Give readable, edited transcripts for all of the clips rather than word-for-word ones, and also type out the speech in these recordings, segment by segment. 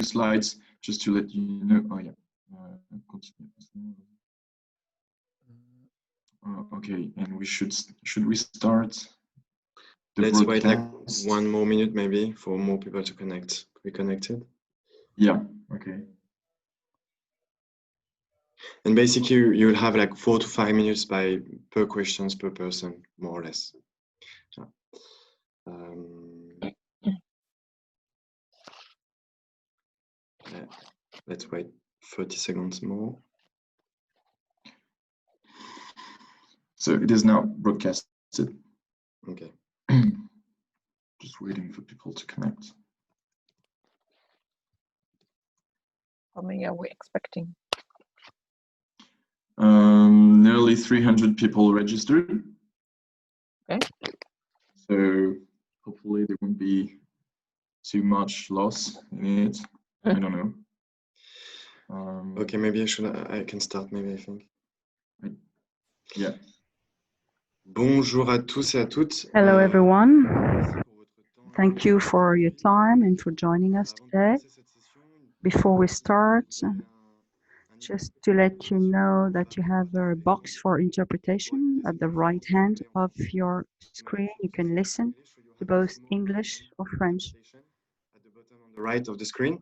slides just to let you know. Oh yeah. Okay, and we should we start? Let's wait like 1 more minute maybe for more people to be connected. Yeah. Okay. And basically, you'll have like 4 to 5 minutes per questions per person, more or less. Let's wait 30 seconds more. So it is now broadcasted. Okay. Just waiting for people to connect. How many are we expecting? Nearly 300 people registered. Okay. So hopefully there won't be too much loss in it. I don't know. Okay, maybe I can start, maybe, I think. Yeah. Bonjour à tous et à toutes. Hello, everyone. Thank you for your time and for joining us today. Before we start, just to let you know that you have a box for interpretation at the right hand of your screen. You can listen to both English or French. At the bottom on the right of the screen.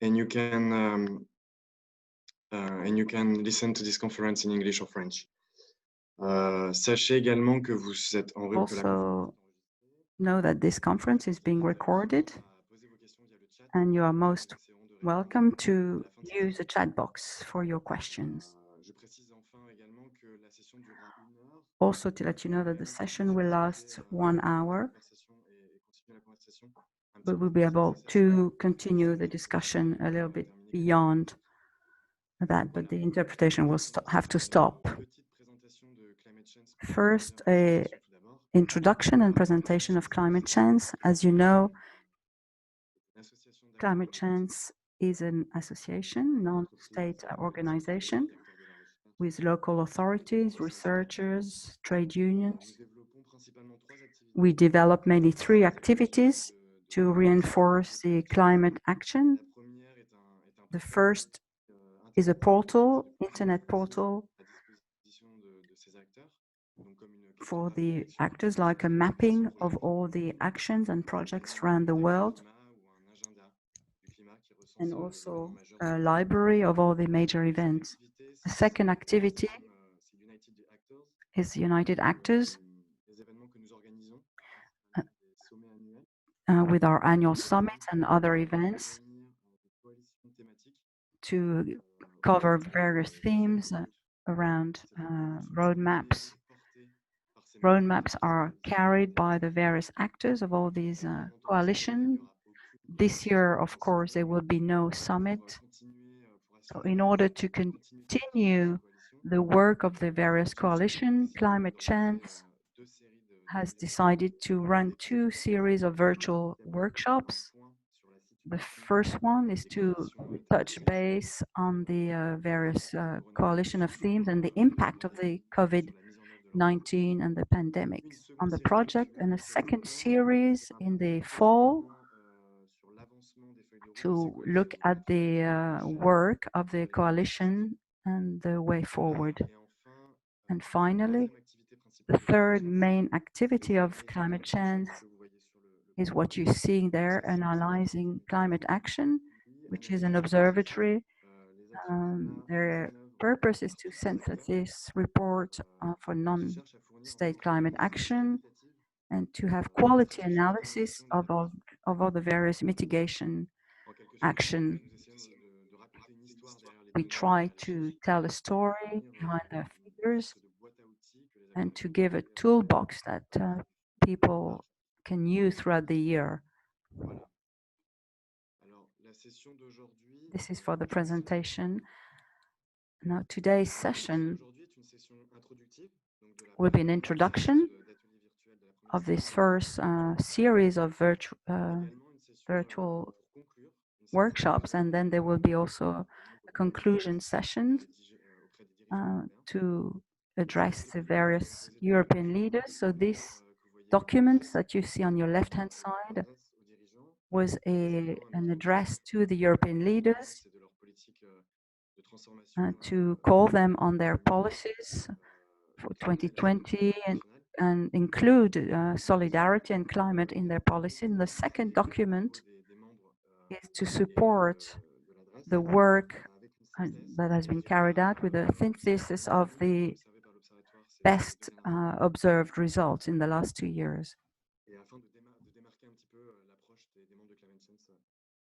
And you can listen to this conference in English or French. Sachez également que vous êtes en Also, know that this conference is being recorded, and you are most welcome to use the chat box for your questions. Also, to let you know that the session will last 1 hour. We will be able to continue the discussion a little bit beyond that, but the interpretation will have to stop. First, an introduction and presentation of Climate Chance. As you know, Climate Chance is an association, non-state organization with local authorities, researchers, trade unions. We develop mainly 3 activities to reinforce the climate action. The first is a portal, internet portal for the actors, like a mapping of all the actions and projects around the world, and also a library of all the major events. The second activity is United Actors, with our annual summits and other events to cover various themes around roadmaps. Roadmaps are carried by the various actors of all these coalitions. This year, of course, there will be no summit. So in order to continue the work of the various coalitions, Climate Chance has decided to run 2 series of virtual workshops. The first one is to touch base on the various coalition of themes and the impact of the COVID-19 and the pandemic on the project, and a second series in the fall to look at the work of the coalition and the way forward. And finally, the third main activity of Climate Chance is what you're seeing there, analyzing climate action, which is an observatory. Their purpose is to synthesize report for non-state climate action and to have quality analysis of all the various mitigation action. We try to tell a story behind the figures and to give a toolbox that people can use throughout the year. This is for the presentation. Now, today's session will be an introduction of this first series of virtual workshops, and then there will be also a conclusion session to address the various European leaders. So these documents that you see on your left-hand side was an address to the European leaders to call them on their policies for 2020 and include solidarity and climate in their policy. And the second document is to support the work that has been carried out with a synthesis of the best observed results in the last 2 years.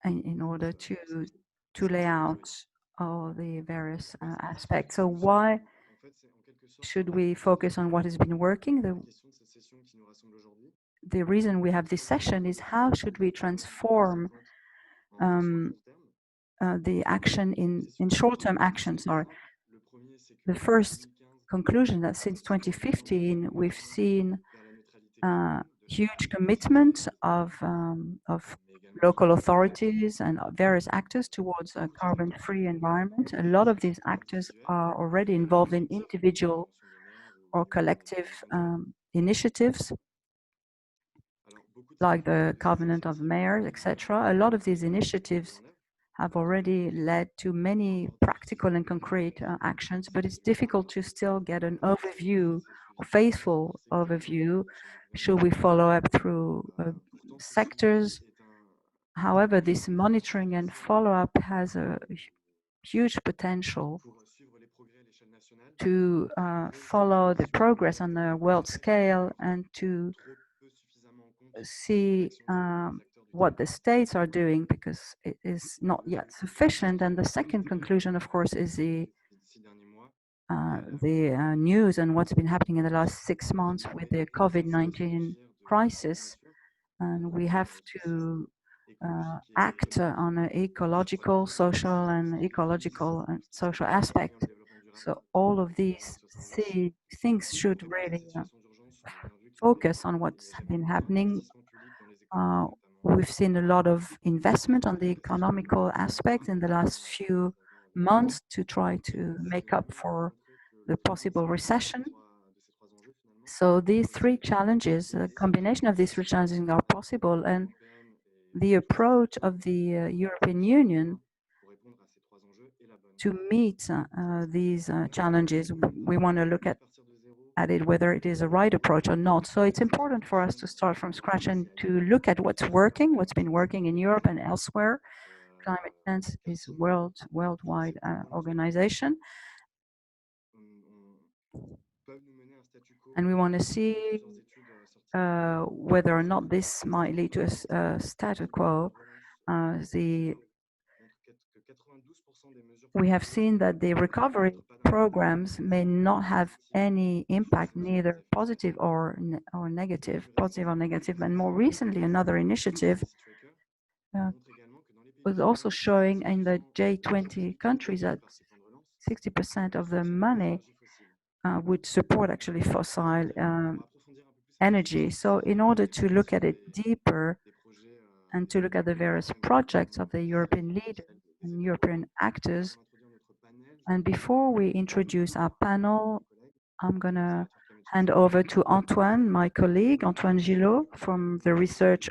And in order to lay out all the various aspects. So why should we focus on what has been working? The reason we have this session is how should we transform the action in short-term action. Sorry. The first conclusion that since 2015 we've seen huge commitment of local authorities and various actors towards a carbon-free environment. A lot of these actors are already involved in individual or collective initiatives, like the Covenant of Mayors, etc. A lot of these initiatives have already led to many practical and concrete actions, but it's difficult to still get an overview, a faithful overview. Should we follow up through sectors? However, this monitoring and follow-up has a huge potential to follow the progress on the world scale and to see what the states are doing, because it is not yet sufficient. And the second conclusion, of course, is the news and what's been happening in the last 6 months with the COVID-19 crisis. And we have to act on an ecological, social, and ecological and social aspect. So all of these things should really focus on what's been happening. We've seen a lot of investment on the economical aspect in the last few months to try to make up for the possible recession. So these three challenges, a combination of these three challenges are possible, and the approach of the European Union to meet these challenges, we want to look at it whether it is a right approach or not. So it's important for us to start from scratch and to look at what's working, what's been working in Europe and elsewhere. Climate Chance is worldwide organization, and we want to see whether or not this might lead to a status quo. We have seen that the recovery programs may not have any impact, neither positive or negative, positive or negative. And more recently, another initiative was also showing in the J20 countries that 60% of the money would support actually fossil energy. So in order to look at it deeper and to look at the various projects of the European leaders and European actors, and before we introduce our panel, I'm going to hand over to Antoine, my colleague, Antoine Gillod, from the research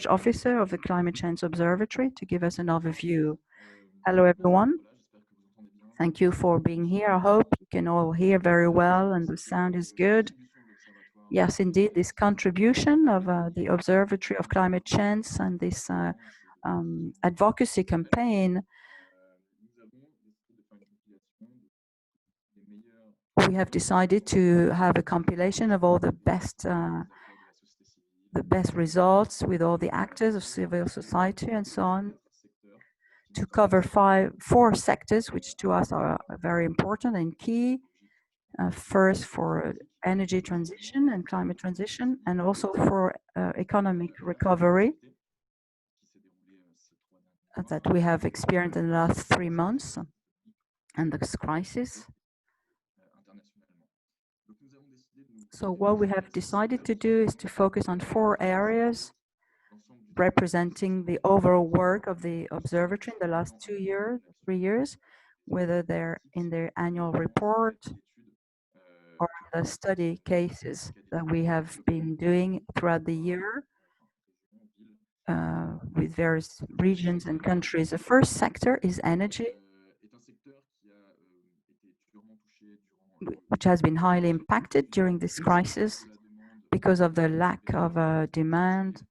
officer of the Climate Chance Observatory, to give us an overview. Hello, everyone. Thank you for being here. I hope you can all hear very well and the sound is good. Yes, indeed, this contribution of the Observatory of Climate Change and this advocacy campaign, we have decided to have a compilation of all the best results with all the actors of civil society and so on, to cover four sectors, which to us are very important and key. First, for energy transition and climate transition, and also for economic recovery that we have experienced in the last 3 months and this crisis. So what we have decided to do is to focus on 4 areas representing the overall work of the observatory in the last 2 years, 3 years, whether they're in their annual report or the study cases that we have been doing throughout the year with various regions and countries. The first sector is energy, which has been highly impacted during this crisis because of the lack of demand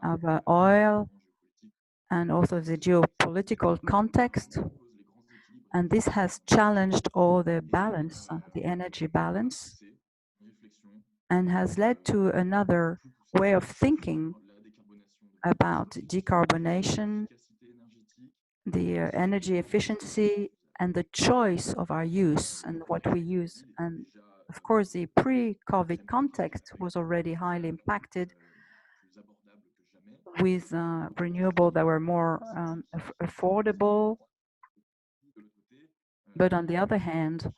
of oil and also the geopolitical context. And this has challenged all the balance, the energy balance, and has led to another way of thinking about decarbonation, the energy efficiency, and the choice of our use and what we use. And of course, the pre-COVID context was already highly impacted with renewable that were more affordable. But on the other hand,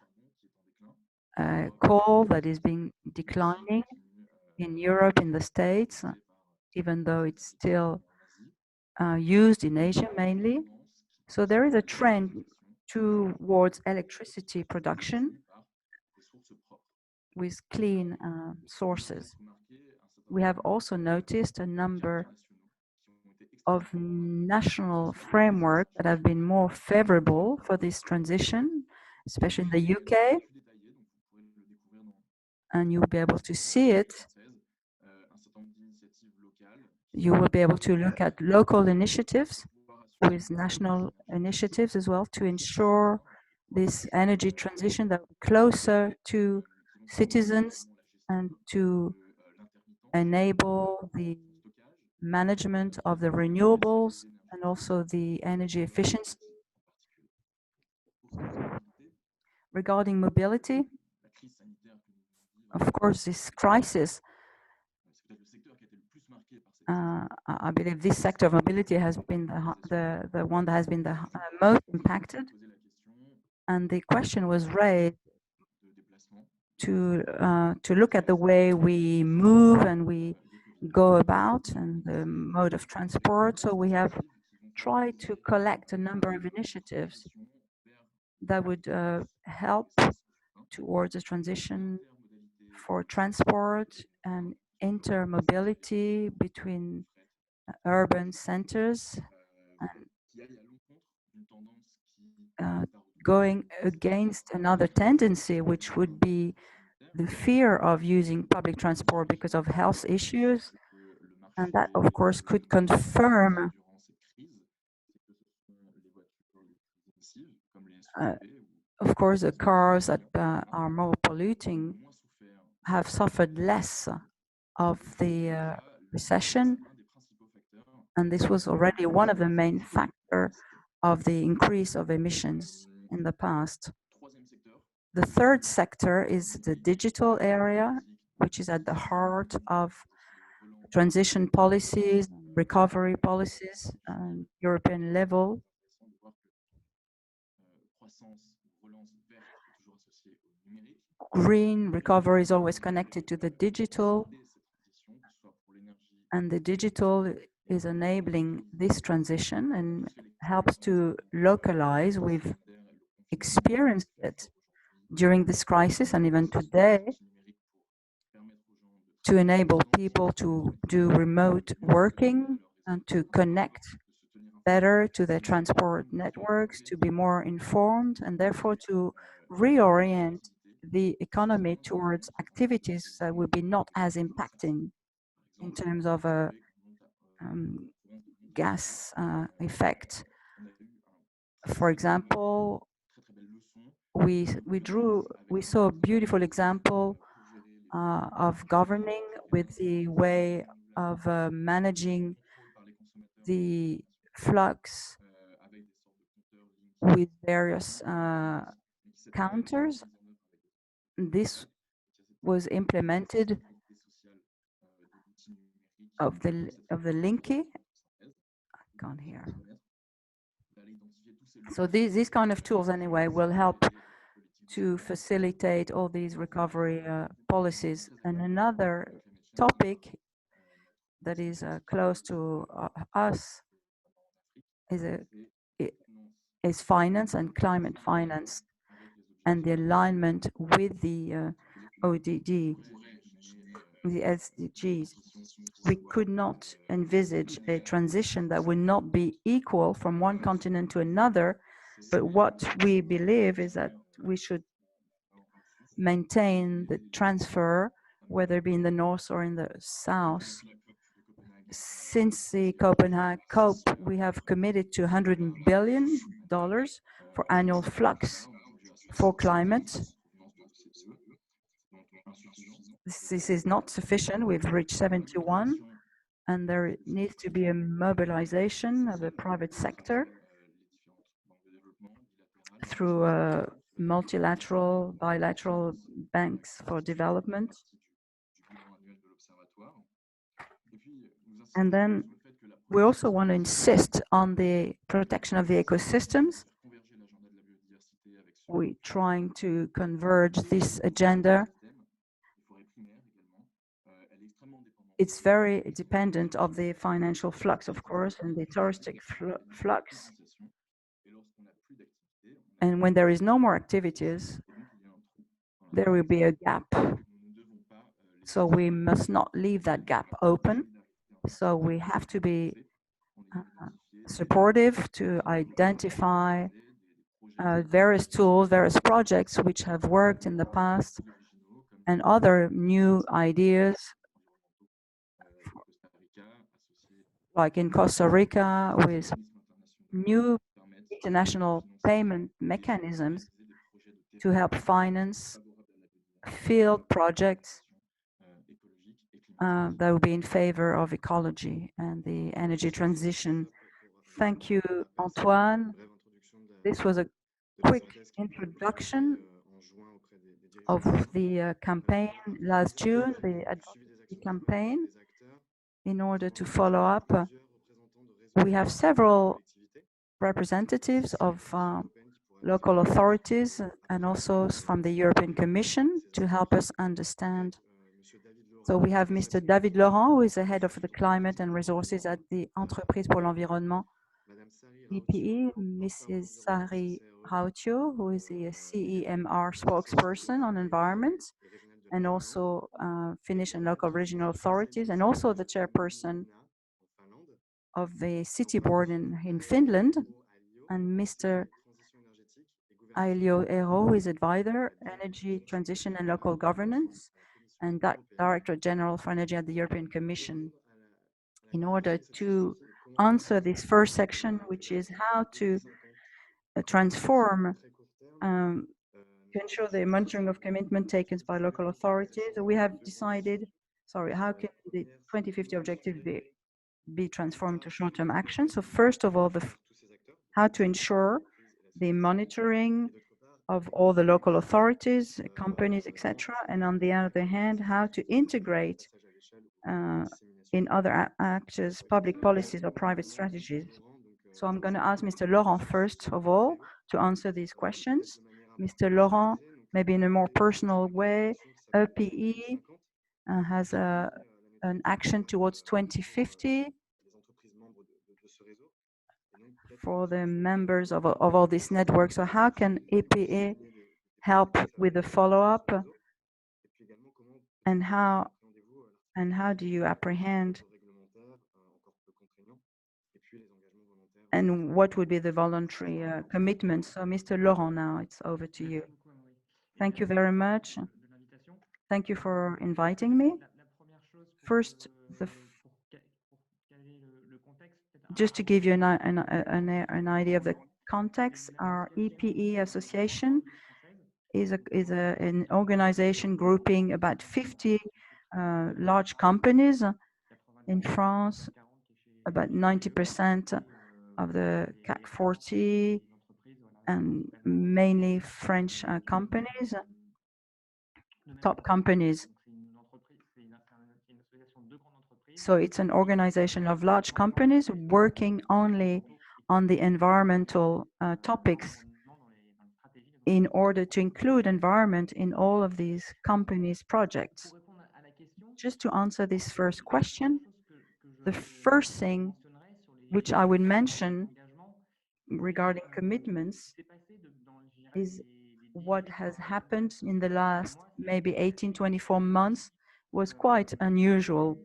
coal that is being declining in Europe, in the States, even though it's still used in Asia mainly. So there is a trend towards electricity production with clean sources. We have also noticed a number of national frameworks that have been more favorable for this transition, especially in the UK. And you'll be able to see it. You will be able to look at local initiatives with national initiatives as well to ensure this energy transition that closer to citizens and to enable the management of the renewables and also the energy efficiency. Regarding mobility, of course, this crisis, I believe this sector of mobility has been the one that has been the most impacted. And the question was raised to look at the way we move and we go about and the mode of transport. So we have tried to collect a number of initiatives that would help towards a transition for transport and intermobility between urban centers, and going against another tendency, which would be the fear of using public transport because of health issues. And that, of course, could confirm of course, the cars that are more polluting have suffered less of the recession. And this was already one of the main factors of the increase of emissions in the past. The third sector is the digital area, which is at the heart of transition policies, recovery policies, European level. Green recovery is always connected to the digital, and the digital is enabling this transition and helps to localize. We've experienced it during this crisis and even today, to enable people to do remote working and to connect better to their transport networks, to be more informed, and therefore to reorient the economy towards activities that will be not as impacting in terms of a gas effect. For example, we saw a beautiful example of governing with the way of managing the flux with various counters. This was implemented of the Linky. I can't hear. So these kind of tools anyway will help to facilitate all these recovery policies. And another topic that is close to us is finance and climate finance and the alignment with the ODD. the SDGs. We could not envisage a transition that would not be equal from one continent to another, but what we believe is that we should maintain the transfer, whether it be in the north or in the south. Since the Copenhagen COP, we have committed to $100 billion for annual flux for climate. This is not sufficient. We've reached 71, and there needs to be a mobilization of the private sector through multilateral, bilateral banks for development. And then we also want to insist on the protection of the ecosystems. We're trying to converge this agenda. It's very dependent of the financial flux, of course, and the touristic flux. And when there is no more activities, there will be a gap. So we must not leave that gap open. So we have to be supportive to identify various tools, various projects which have worked in the past, and other new ideas, like in Costa Rica, with new international payment mechanisms to help finance field projects that will be in favor of ecology and the energy transition. Thank you, Antoine. This was a quick introduction of the campaign last June, the advocacy campaign. In order to follow up, we have several representatives of local authorities and also from the European Commission to help us understand. So we have Mr. David Laurent, who is the head of the climate and resources at the Entreprises pour l'Environnement, EPE, Mrs. Sari Rautio, who is the CEMR spokesperson on environment, and also Finnish and local regional authorities, and also the chairperson of the city board in Finland, and Mr. Ailio, who is advisor, energy transition and local governance, and Directorate-General for Energy at the European Commission, in order to answer this first section, which is how to transform, to ensure the monitoring of commitment taken by local authorities. We have decided, how can the 2050 objectives be transformed to short-term action? So first of all, how to ensure the monitoring of all the local authorities, companies, etc. And on the other hand, how to integrate in other actors, public policies or private strategies. So I'm going to ask Mr. Laurent first of all to answer these questions. Mr. Laurent, maybe in a more personal way, EPE has an action towards 2050 for the members of all this network. So how can EPE help with the follow-up, and how do you apprehend, and what would be the voluntary commitment? So Mr. Laurent, now it's over to you. Thank you very much. Thank you for inviting me. First, just to give you an idea of the context, our EPE association is an organization grouping about 50 large companies in France, about 90% of the CAC 40, and mainly French companies, top companies. So it's an organization of large companies working only on the environmental topics in order to include environment in all of these companies' projects. Just to answer this first question, the first thing which I would mention regarding commitments is what has happened in the last maybe 18, 24 months was quite unusual.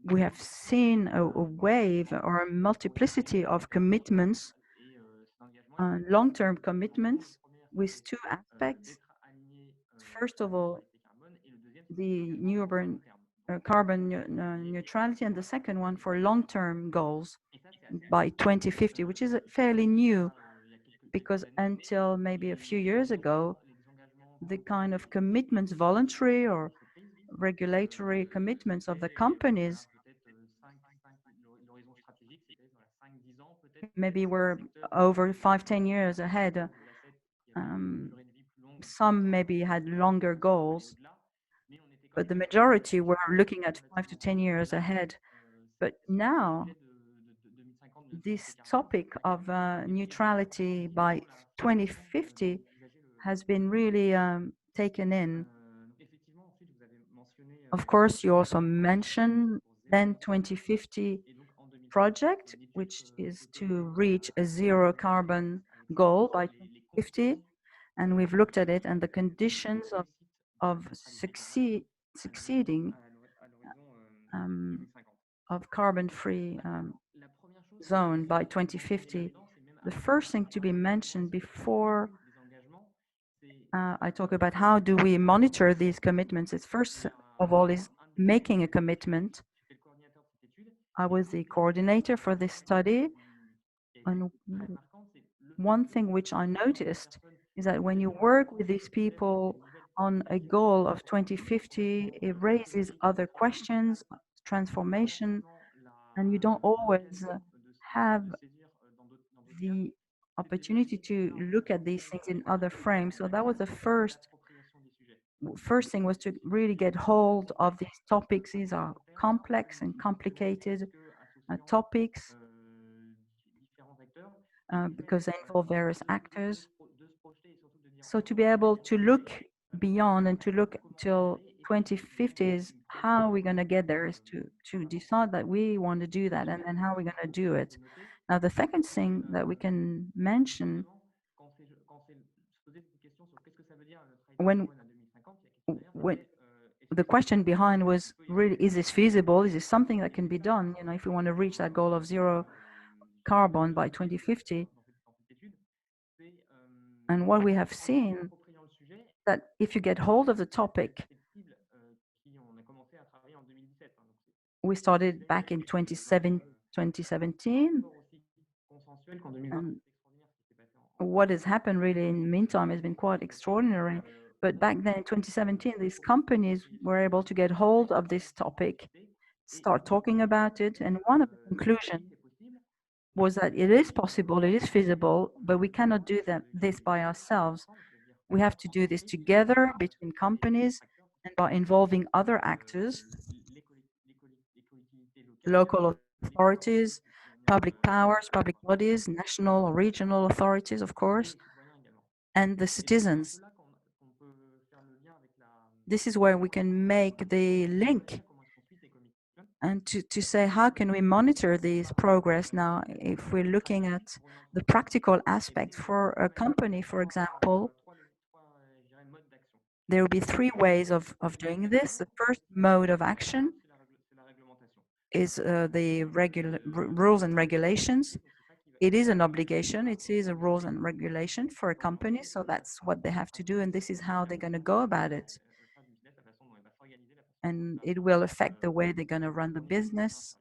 We have seen a wave or a multiplicity of commitments, long-term commitments with two aspects. First of all, the new urban carbon neutrality, and the second one for long-term goals by 2050, which is fairly new, because until maybe a few years ago, the kind of commitments, voluntary or regulatory commitments of the companies, maybe were over 5-10 years ahead. Some maybe had longer goals, but the majority were looking at 5 to 10 years ahead. But now, this topic of neutrality by 2050 has been really taken in. Of course, you also mentioned then 2050 project, which is to reach a zero carbon goal by 2050. And we've looked at it and the conditions of succeeding of carbon-free zone by 2050. The first thing to be mentioned before I talk about how do we monitor these commitments is first of all is making a commitment. I was the coordinator for this study, and one thing which I noticed is that when you work with these people on a goal of 2050, it raises other questions, transformation, and you don't always have the opportunity to look at these things in other frames. So that was the first thing, was to really get hold of these topics. These are complex and complicated topics because they involve various actors. So to be able to look beyond and to look till 2050 is how we're going to get there, is to decide that we want to do that, and then how we're going to do it. Now, the second thing that we can mention, when the question behind was really, is this feasible? Is this something that can be done? You know, if we want to reach that goal of zero carbon by 2050. And what we have seen, that if you get hold of the topic, we started back in 2017. And what has happened really in the meantime has been quite extraordinary. But back then in 2017, these companies were able to get hold of this topic, start talking about it. And one of the conclusions was that it is possible, it is feasible, but we cannot do this by ourselves. We have to do this together between companies and by involving other actors, local authorities, public powers, public bodies, national or regional authorities, of course, and the citizens. This is where we can make the link and to say, how can we monitor this progress now? If we're looking at the practical aspect for a company, for example, there will be three ways of doing this. The first mode of action is the rules and regulations. It is an obligation. It is a rules and regulation for a company. So that's what they have to do. And this is how they're going to go about it. And it will affect the way they're going to run the business.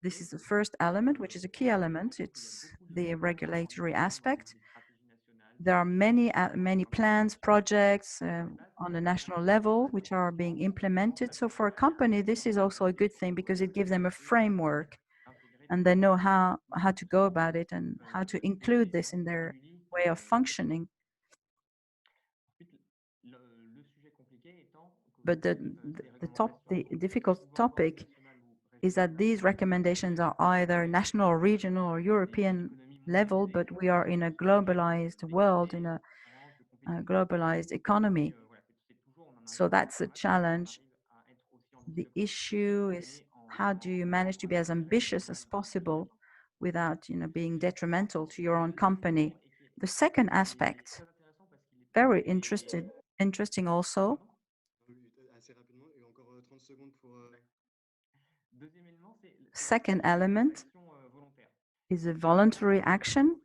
This is the first element, which is a key element. It's the regulatory aspect. There are many plans, projects on the national level which are being implemented. So for a company, this is also a good thing because it gives them a framework, and they know how to go about it and how to include this in their way of functioning. But the difficult topic is that these recommendations are either national or regional or European level, but we are in a globalized world, in a globalized economy. So that's a challenge. The issue is, how do you manage to be as ambitious as possible without, being detrimental to your own company? The second aspect, very interesting Interesting also. Second element is a voluntary action.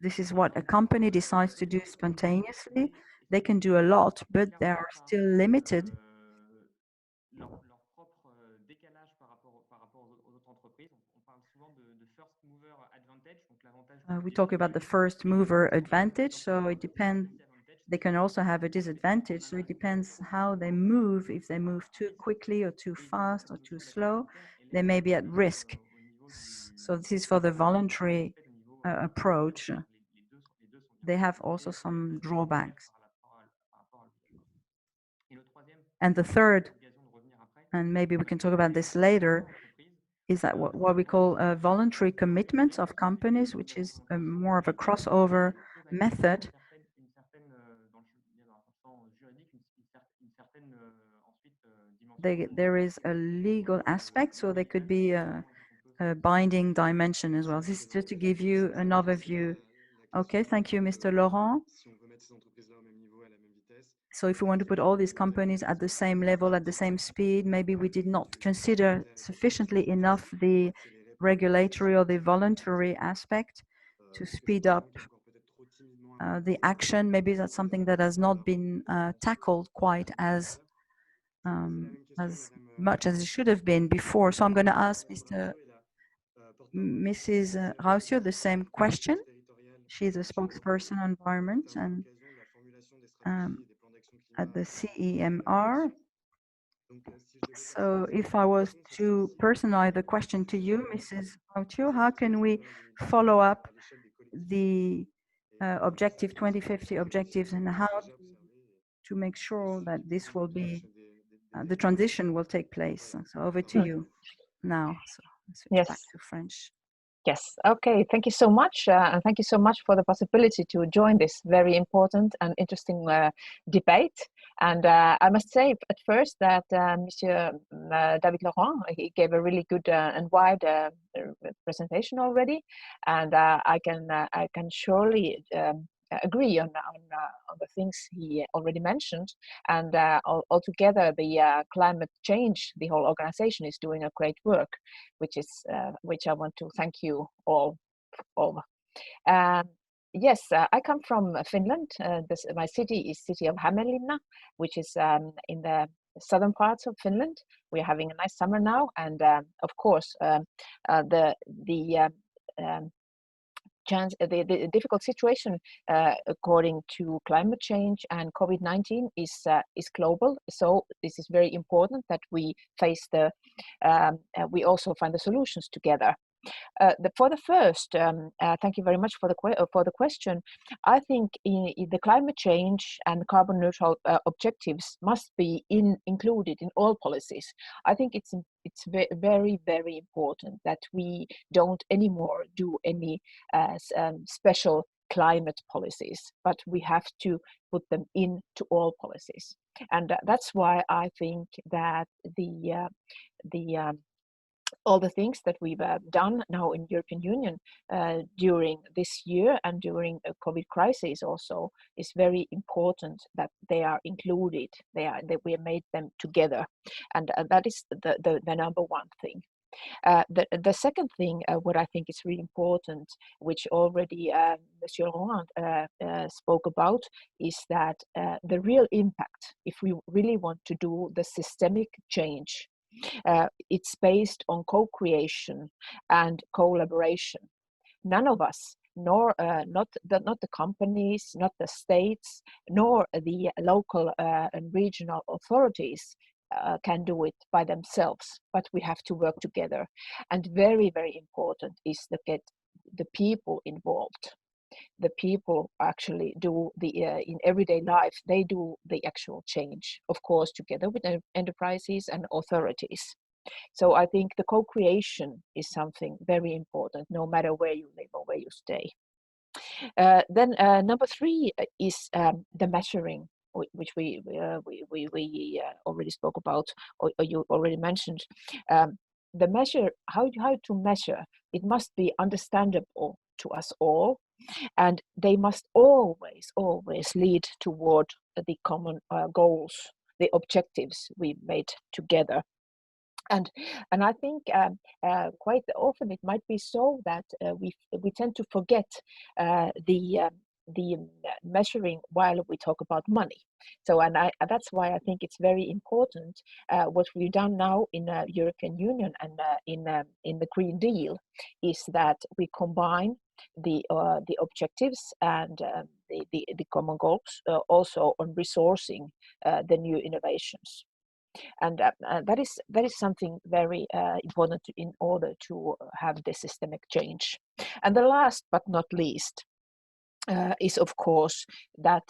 This is what a company decides to do spontaneously. They can do a lot, but they are still limited. We talk about the first mover advantage, so it depends. They can also have a disadvantage, so it depends how they move. If they move too quickly or too fast or too slow, they may be at risk. So this is for the voluntary approach. They have also some drawbacks. And the third, and maybe we can talk about this later, is that what we call voluntary commitments of companies, which is more of a crossover method. There is a legal aspect, so there could be a binding dimension as well. This is just to give you an overview. Okay, thank you, Mr. Laurent. So if we want to put all these companies at the same level, at the same speed, maybe we did not consider sufficiently enough the regulatory or the voluntary aspect to speed up the action. Maybe that's something that has not been tackled quite as much as it should have been before. So I'm going to ask Mrs. Rautio the same question. She's a spokesperson on environment and at the CEMR. So if I was to personalize the question to you, Mrs. Rautio, how can we follow up the objective 2050 objectives and how to make sure that this will be, the transition will take place? So over to you now. So let's switch back to French. Yes. Okay. Thank you so much. And thank you so much for the possibility to join this very important and interesting debate. And I must say at first that Monsieur David Laurent, he gave a really good and wide presentation already. And I can surely agree on the things he already mentioned. And altogether, the climate change, the whole organization is doing a great work, which I want to thank you all for. Yes, I come from Finland. My city is city of Hämeenlinna, which is in the southern parts of Finland. We're having a nice summer now, and of course, the difficult situation according to climate change and COVID-19 is global. So this is very important that we face we also find the solutions together. For the first, thank you very much for the question. I think in the climate change and carbon neutral objectives must be included in all policies. I think it's very, very important that we don't anymore do any special climate policies, but we have to put them into all policies. And that's why I think that all the things that we've done now in European Union during this year and during a COVID crisis also is very important that they are included. That we have made them together, and that is the number one thing. The second thing, what I think is really important, which already Monsieur Laurent spoke about, is that the real impact, if we really want to do the systemic change, it's based on co-creation and collaboration. None of us, nor not the companies, not the states, nor the local and regional authorities can do it by themselves, but we have to work together. And very, very important is to get the people involved. The people actually do in everyday life, they do the actual change, of course, together with enterprises and authorities. So I think the co-creation is something very important, no matter where you live or where you stay. Then number three is the measuring, which we already spoke about, or you already mentioned. The measure, how to measure, it must be understandable to us all, and they must always lead toward the common goals, the objectives we made together. And I think quite often it might be so that we tend to forget the measuring while we talk about money. So, and that's why I think it's very important what we've done now in the European Union and in the Green Deal is that we combine the objectives and the common goals also on resourcing the new innovations. And that is something very important in order to have the systemic change. And the last but not least is, of course, that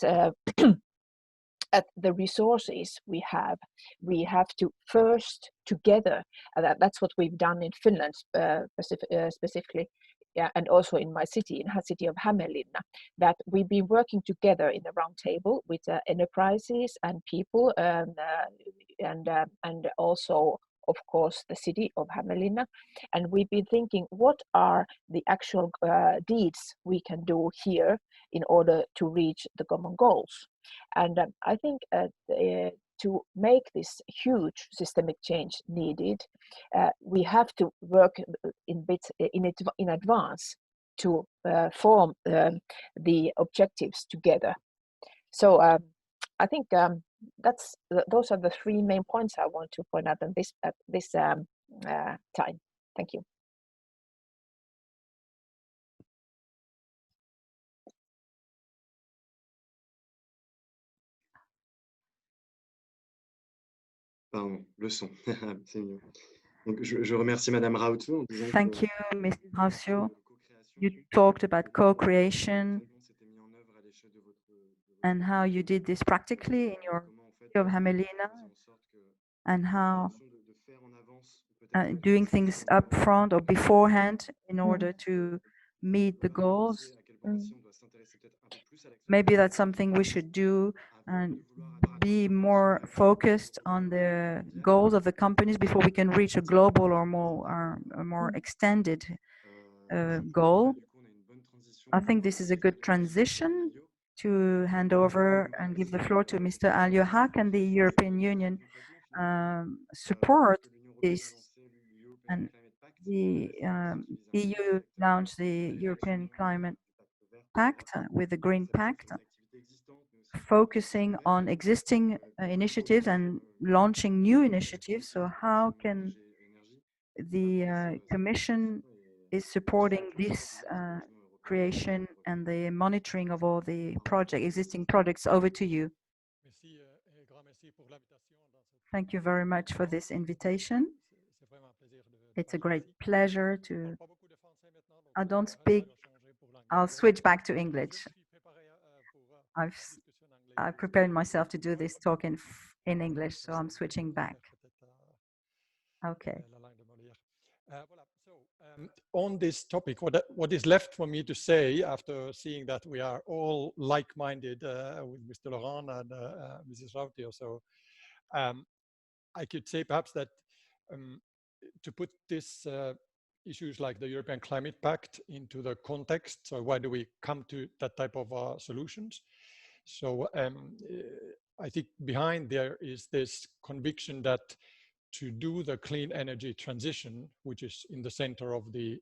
at the resources we have to first together, that's what we've done in Finland specifically, yeah, and also in my city, in the city of Hämeenlinna, that we've been working together in the round table with enterprises and people, and also, of course, the city of Hämeenlinna. And we've been thinking, what are the actual deeds we can do here in order to reach the common goals? And I think to make this huge systemic change needed, we have to work in advance to form the objectives together. So I think those are the three main points I want to point out at this time. Thank you. Pardon, le son. C'est mieux. Donc, je remercie Madame Rautio en disant Thank you, Ms. Rautio. You talked about co-creation and how you did this practically in your city of Hämeenlinna, and how doing things up front or beforehand in order to meet the goals. Maybe that's something we should do and be more focused on the goals of the companies before we can reach a global or more extended goal. I think this is a good transition to hand over and give the floor to Mr. Ailio. How can the European Union support this? And the EU launched the European Climate Pact with the Green Pact, focusing on existing initiatives and launching new initiatives. So how can the Commission is supporting this creation and the monitoring of all the existing projects? Over to you. Thank you very much for this invitation. It's a great pleasure to. I don't speak. I'll switch back to English. I've prepared myself to do this talk in English, so I'm switching back. Okay. On this topic, what is left for me to say after seeing that we are all like-minded with Mr. Laurent and Mrs. Rautio, so I could say perhaps that to put this issues like the European Climate Pact into the context, so why do we come to that type of solutions? So I think behind there is this conviction that to do the clean energy transition, which is in the center of the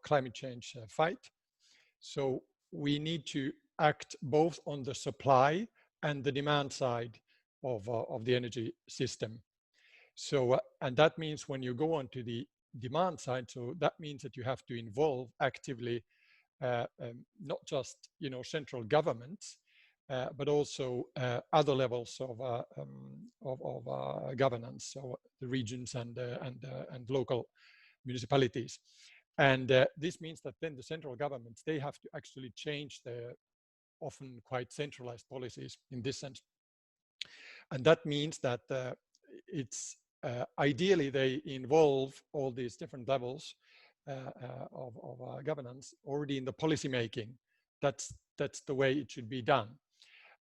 climate change fight, so we need to act both on the supply and the demand side of the energy system. So and that means when you go on to the demand side, so that means that you have to involve actively not just central governments, but also other levels of governance, so the regions and local municipalities. And this means that then the central governments, they have to actually change their often quite centralized policies in this sense. And that means that it's ideally they involve all these different levels of governance already in the policy making. That's the way it should be done.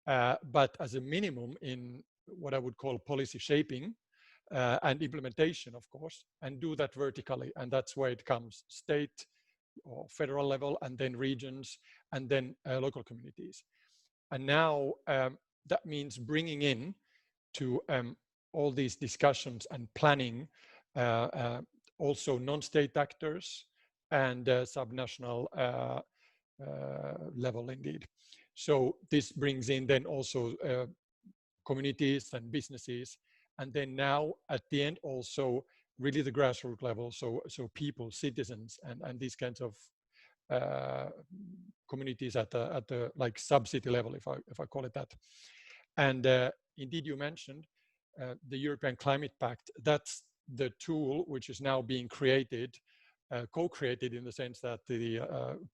But as a minimum in what I would call policy shaping and implementation, of course, and do that vertically. And that's where it comes: state, or federal level, and then regions, and then local communities. And now that means bringing in to all these discussions and planning also non-state actors and subnational level indeed. So this brings in then also communities and businesses, and then now at the end also really the grassroots level, so people, citizens, and these kinds of communities at the like sub-city level, if I call it that. And indeed, you mentioned the European Climate Pact. That's the tool which is now being created, co-created in the sense that the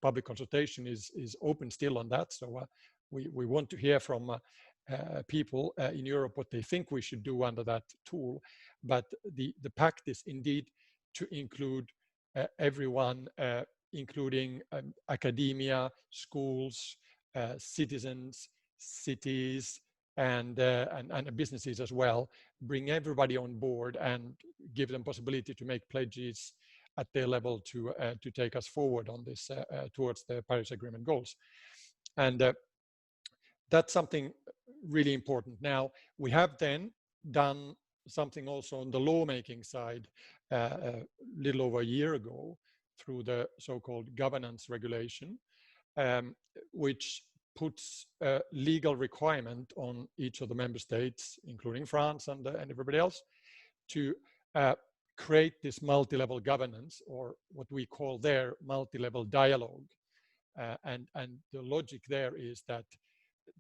public consultation is open still on that. So we want to hear from people in Europe what they think we should do under that tool. But the pact is indeed to include everyone, including academia, schools, citizens, cities, and businesses as well. Bring everybody on board and give them possibility to make pledges at their level to take us forward on this towards the Paris Agreement goals. And that's something really important. Now, we have then done something also on the lawmaking side a little over a year ago through the so-called governance regulation, which puts a legal requirement on each of the member states, including France and everybody else, to create this multi-level governance, or what we call there multi-level dialogue. And the logic there is that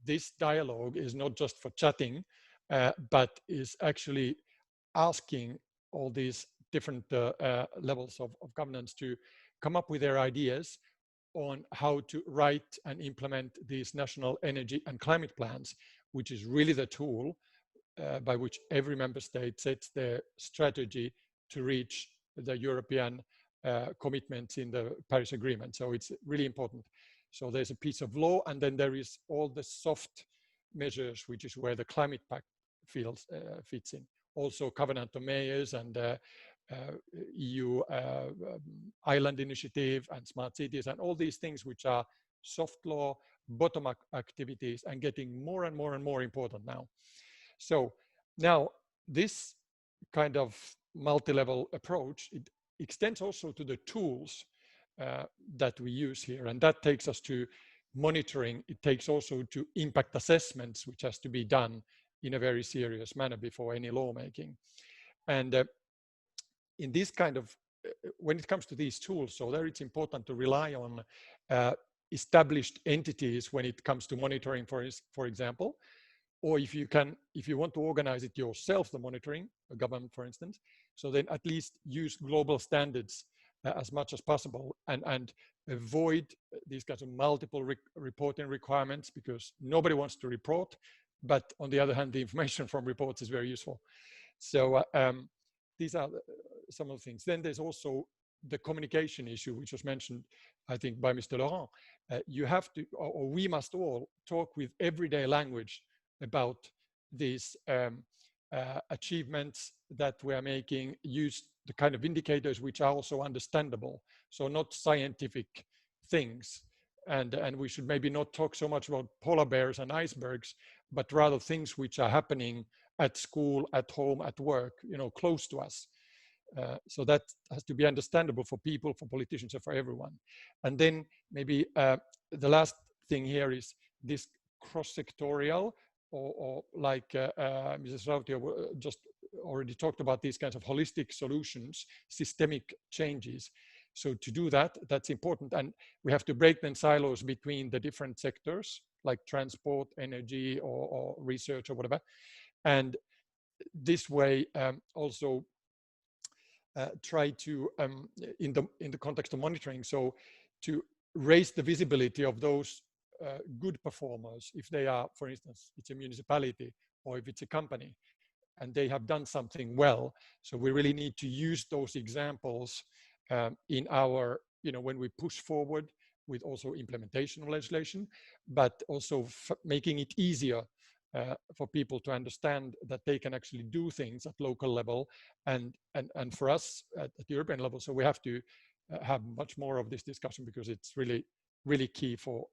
this dialogue is not just for chatting, but is actually asking all these different levels of governance to come up with their ideas on how to write and implement these national energy and climate plans, which is really the tool by which every member state sets their strategy to reach the European commitments in the Paris Agreement. So it's really important. So there's a piece of law, and then there is all the soft measures, which is where the climate pact fits in. Also covenant of mayors and EU island initiative and smart cities and all these things which are soft law, bottom-up activities, and getting more and more and more important now. So now this kind of multi-level approach, it extends also to the tools that we use here, and that takes us to monitoring. It takes also to impact assessments, which has to be done in a very serious manner before any lawmaking. And in this kind of, when it comes to these tools, so there it's important to rely on established entities when it comes to monitoring, for example, or if you want to organize it yourself, the monitoring, a government, for instance, so then at least use global standards as much as possible, and avoid these kinds of multiple reporting requirements, because nobody wants to report, but on the other hand, the information from reports is very useful. So these are some of the things. Then there's also the communication issue, which was mentioned, I think, by Mr. Laurent. You have to, or we must all talk with everyday language about these achievements that we are making, use the kind of indicators which are also understandable, so not scientific things. And we should maybe not talk so much about polar bears and icebergs, but rather things which are happening at school, at home, at work, close to us. So that has to be understandable for people, for politicians, and for everyone. And then maybe the last thing here is this cross-sectorial, or like Mrs. Rautio just already talked about, these kinds of holistic solutions, systemic changes. So to do that, that's important. And we have to break the silos between the different sectors, like transport, energy, or research, or whatever. And this way also try to, in the context of monitoring, so to raise the visibility of those good performers, if they are, for instance, it's a municipality or if it's a company and they have done something well. So we really need to use those examples in our, when we push forward with also implementation of legislation, but also making it easier for people to understand that they can actually do things at local level and for us at the European level. So we have to have much more of this discussion, because it's really key for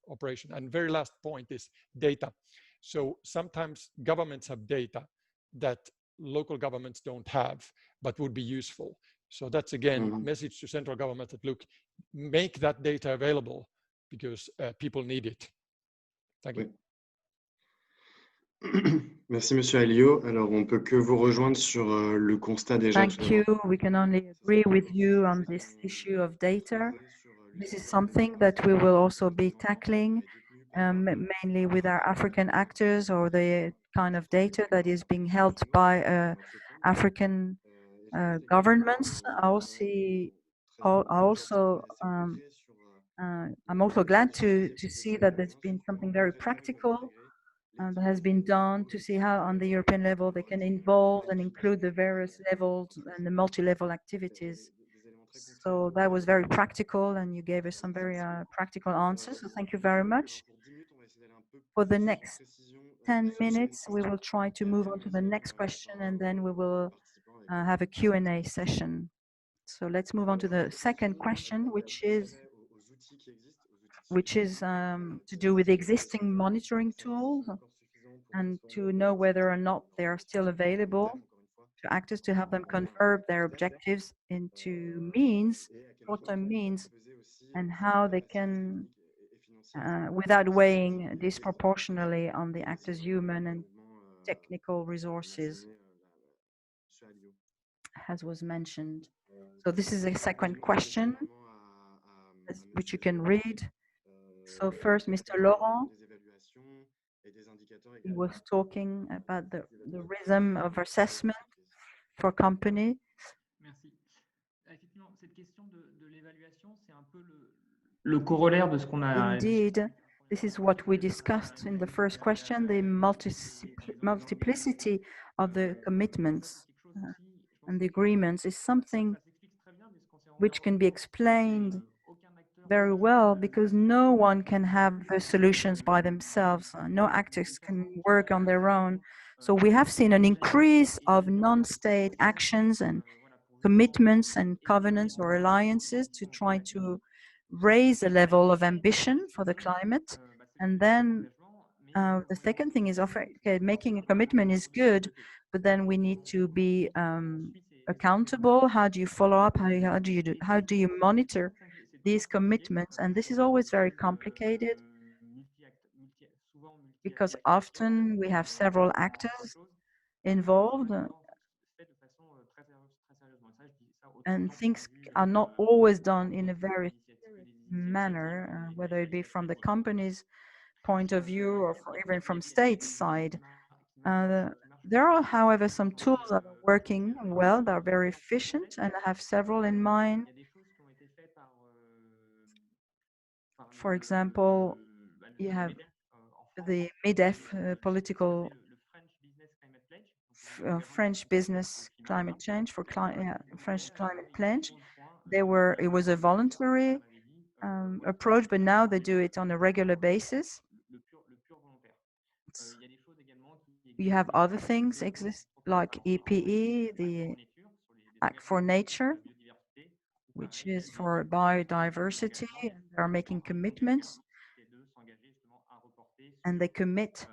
operation. And very last point is data. So sometimes governments have data that local governments don't have, but would be useful. So that's again, message to central government that look, make that data available, because people need it. Thank you. Merci, Monsieur Ailio. Alors, on peut que vous rejoindre sur le constat déjà. Thank you. We can only agree with you on this issue of data. This is something that we will also be tackling, mainly with our African actors, or the kind of data that is being held by African governments. I'm also glad to see that there's been something very practical that has been done to see how on the European level they can involve and include the various levels and the multi-level activities. So that was very practical, and you gave us some very practical answers. So thank you very much. For the next 10 minutes, we will try to move on to the next question, and then we will have a Q&A session. So let's move on to the second question, which is to do with existing monitoring tools and to know whether or not they are still available to actors to help them convert their objectives into means, short-term means, and how they can, without weighing disproportionately on the actors' human and technical resources, as was mentioned. So this is a second question, which you can read. So first, Mr. Laurent, he was talking about the rhythm of assessment for company. Merci. Effectivement, cette question de l'évaluation, c'est un peu le corollaire de ce qu'on a. Indeed, this is what we discussed in the first question, the multiplicity of the commitments and the agreements is something which can be explained very well, because no one can have the solutions by themselves. No actors can work on their own. So we have seen an increase of non-state actions and commitments and covenants or alliances to try to raise the level of ambition for the climate. And then the second thing is, okay, making a commitment is good, but then we need to be accountable. How do you follow up? How do you monitor these commitments? And this is always very complicated, because often we have several actors involved, and things are not always done in a very serious manner, whether it be from the company's point of view or even from state side. There are, however, some tools that are working well, that are very efficient, and I have several in mind. For example, you have the MEDEF political French business climate change for French climate pledge. It was a voluntary approach, but now they do it on a regular basis. You have other things exist, like EPE, the Act for Nature, which is for biodiversity, and they are making commitments, and they commit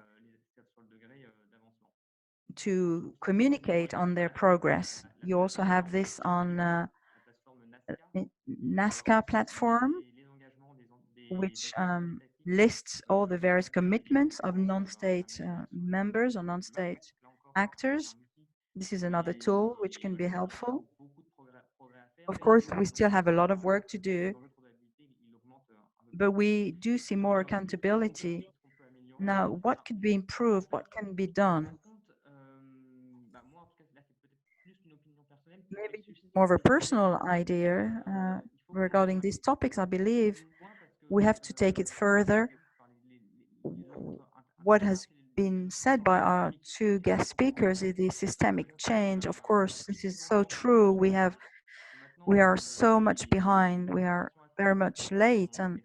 to communicate on their progress. You also have this on NASCA platform, which lists all the various commitments of non-state members or non-state actors. This is another tool which can be helpful. Of course, we still have a lot of work to do, but we do see more accountability. Now, what could be improved? What can be done? Maybe more of a personal idea regarding these topics. I believe we have to take it further. What has been said by our two guest speakers is the systemic change. Of course, this is so true. We are so much behind. We are very much late, and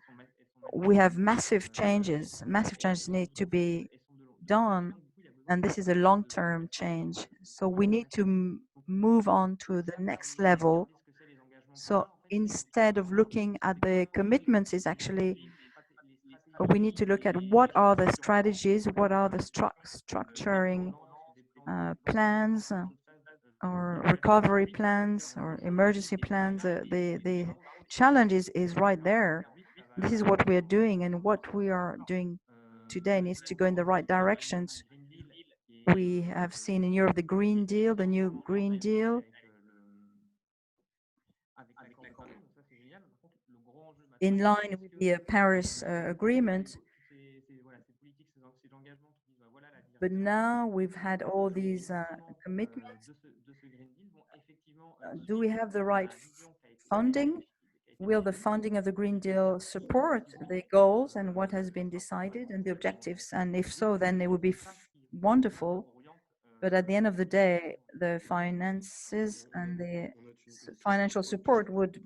we have massive changes. Massive changes need to be done, and this is a long-term change. So we need to move on to the next level. So instead of looking at the commitments, is actually we need to look at what are the strategies, what are the structuring plans or recovery plans or emergency plans. The challenge is right there. This is what we are doing, and what we are doing today needs to go in the right directions. We have seen in Europe the Green Deal, the new Green Deal. In line with the Paris Agreement. But now we've had all these commitments. Do we have the right funding? Will the funding of the Green Deal support the goals and what has been decided and the objectives? And if so, then it would be wonderful. But at the end of the day, the finances and the financial support would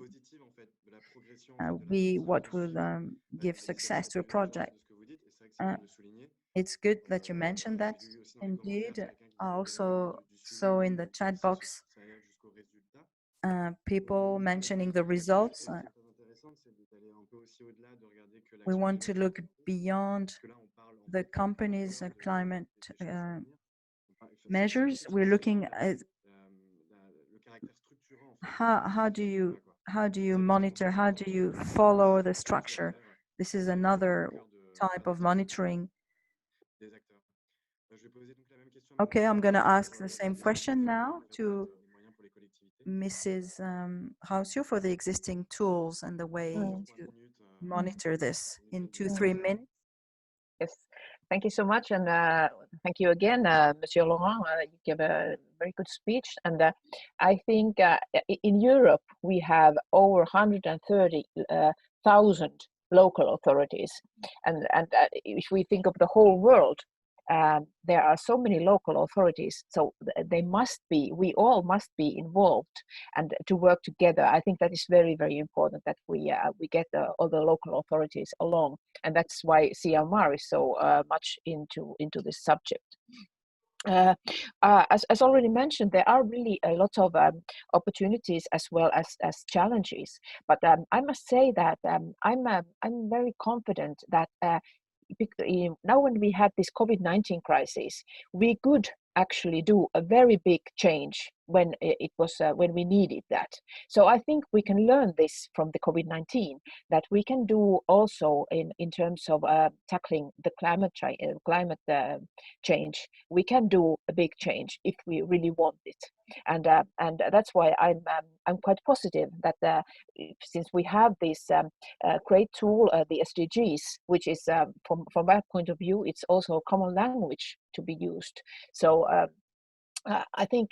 be what will give success to a project. It's good that you mentioned that. Indeed, I also saw in the chat box people mentioning the results. We want to look beyond the company's climate measures. We're looking at how do you monitor, how do you follow the structure? This is another type of monitoring. Okay, I'm going to ask the same question now to Mrs. Rautio for the existing tools and the way to monitor this in 2-3 minutes. Yes, thank you so much, and thank you again, Monsieur Laurent. You gave a very good speech, and I think in Europe we have over 130,000 local authorities, and if we think of the whole world, there are so many local authorities, so we all must be involved and to work together. I think that is very, very important that we get all the local authorities along, and that's why CEMR is so much into this subject. As already mentioned, there are really a lot of opportunities as well as challenges. But I must say that I'm very confident that now when we had this COVID-19 crisis, we could actually do a very big change when when we needed that. So I think we can learn this from the COVID-19, that we can do also in terms of tackling the climate change. We can do a big change if we really want it, and that's why I'm quite positive that since we have this great tool, the SDGs, which is from that point of view, it's also a common language to be used. So I think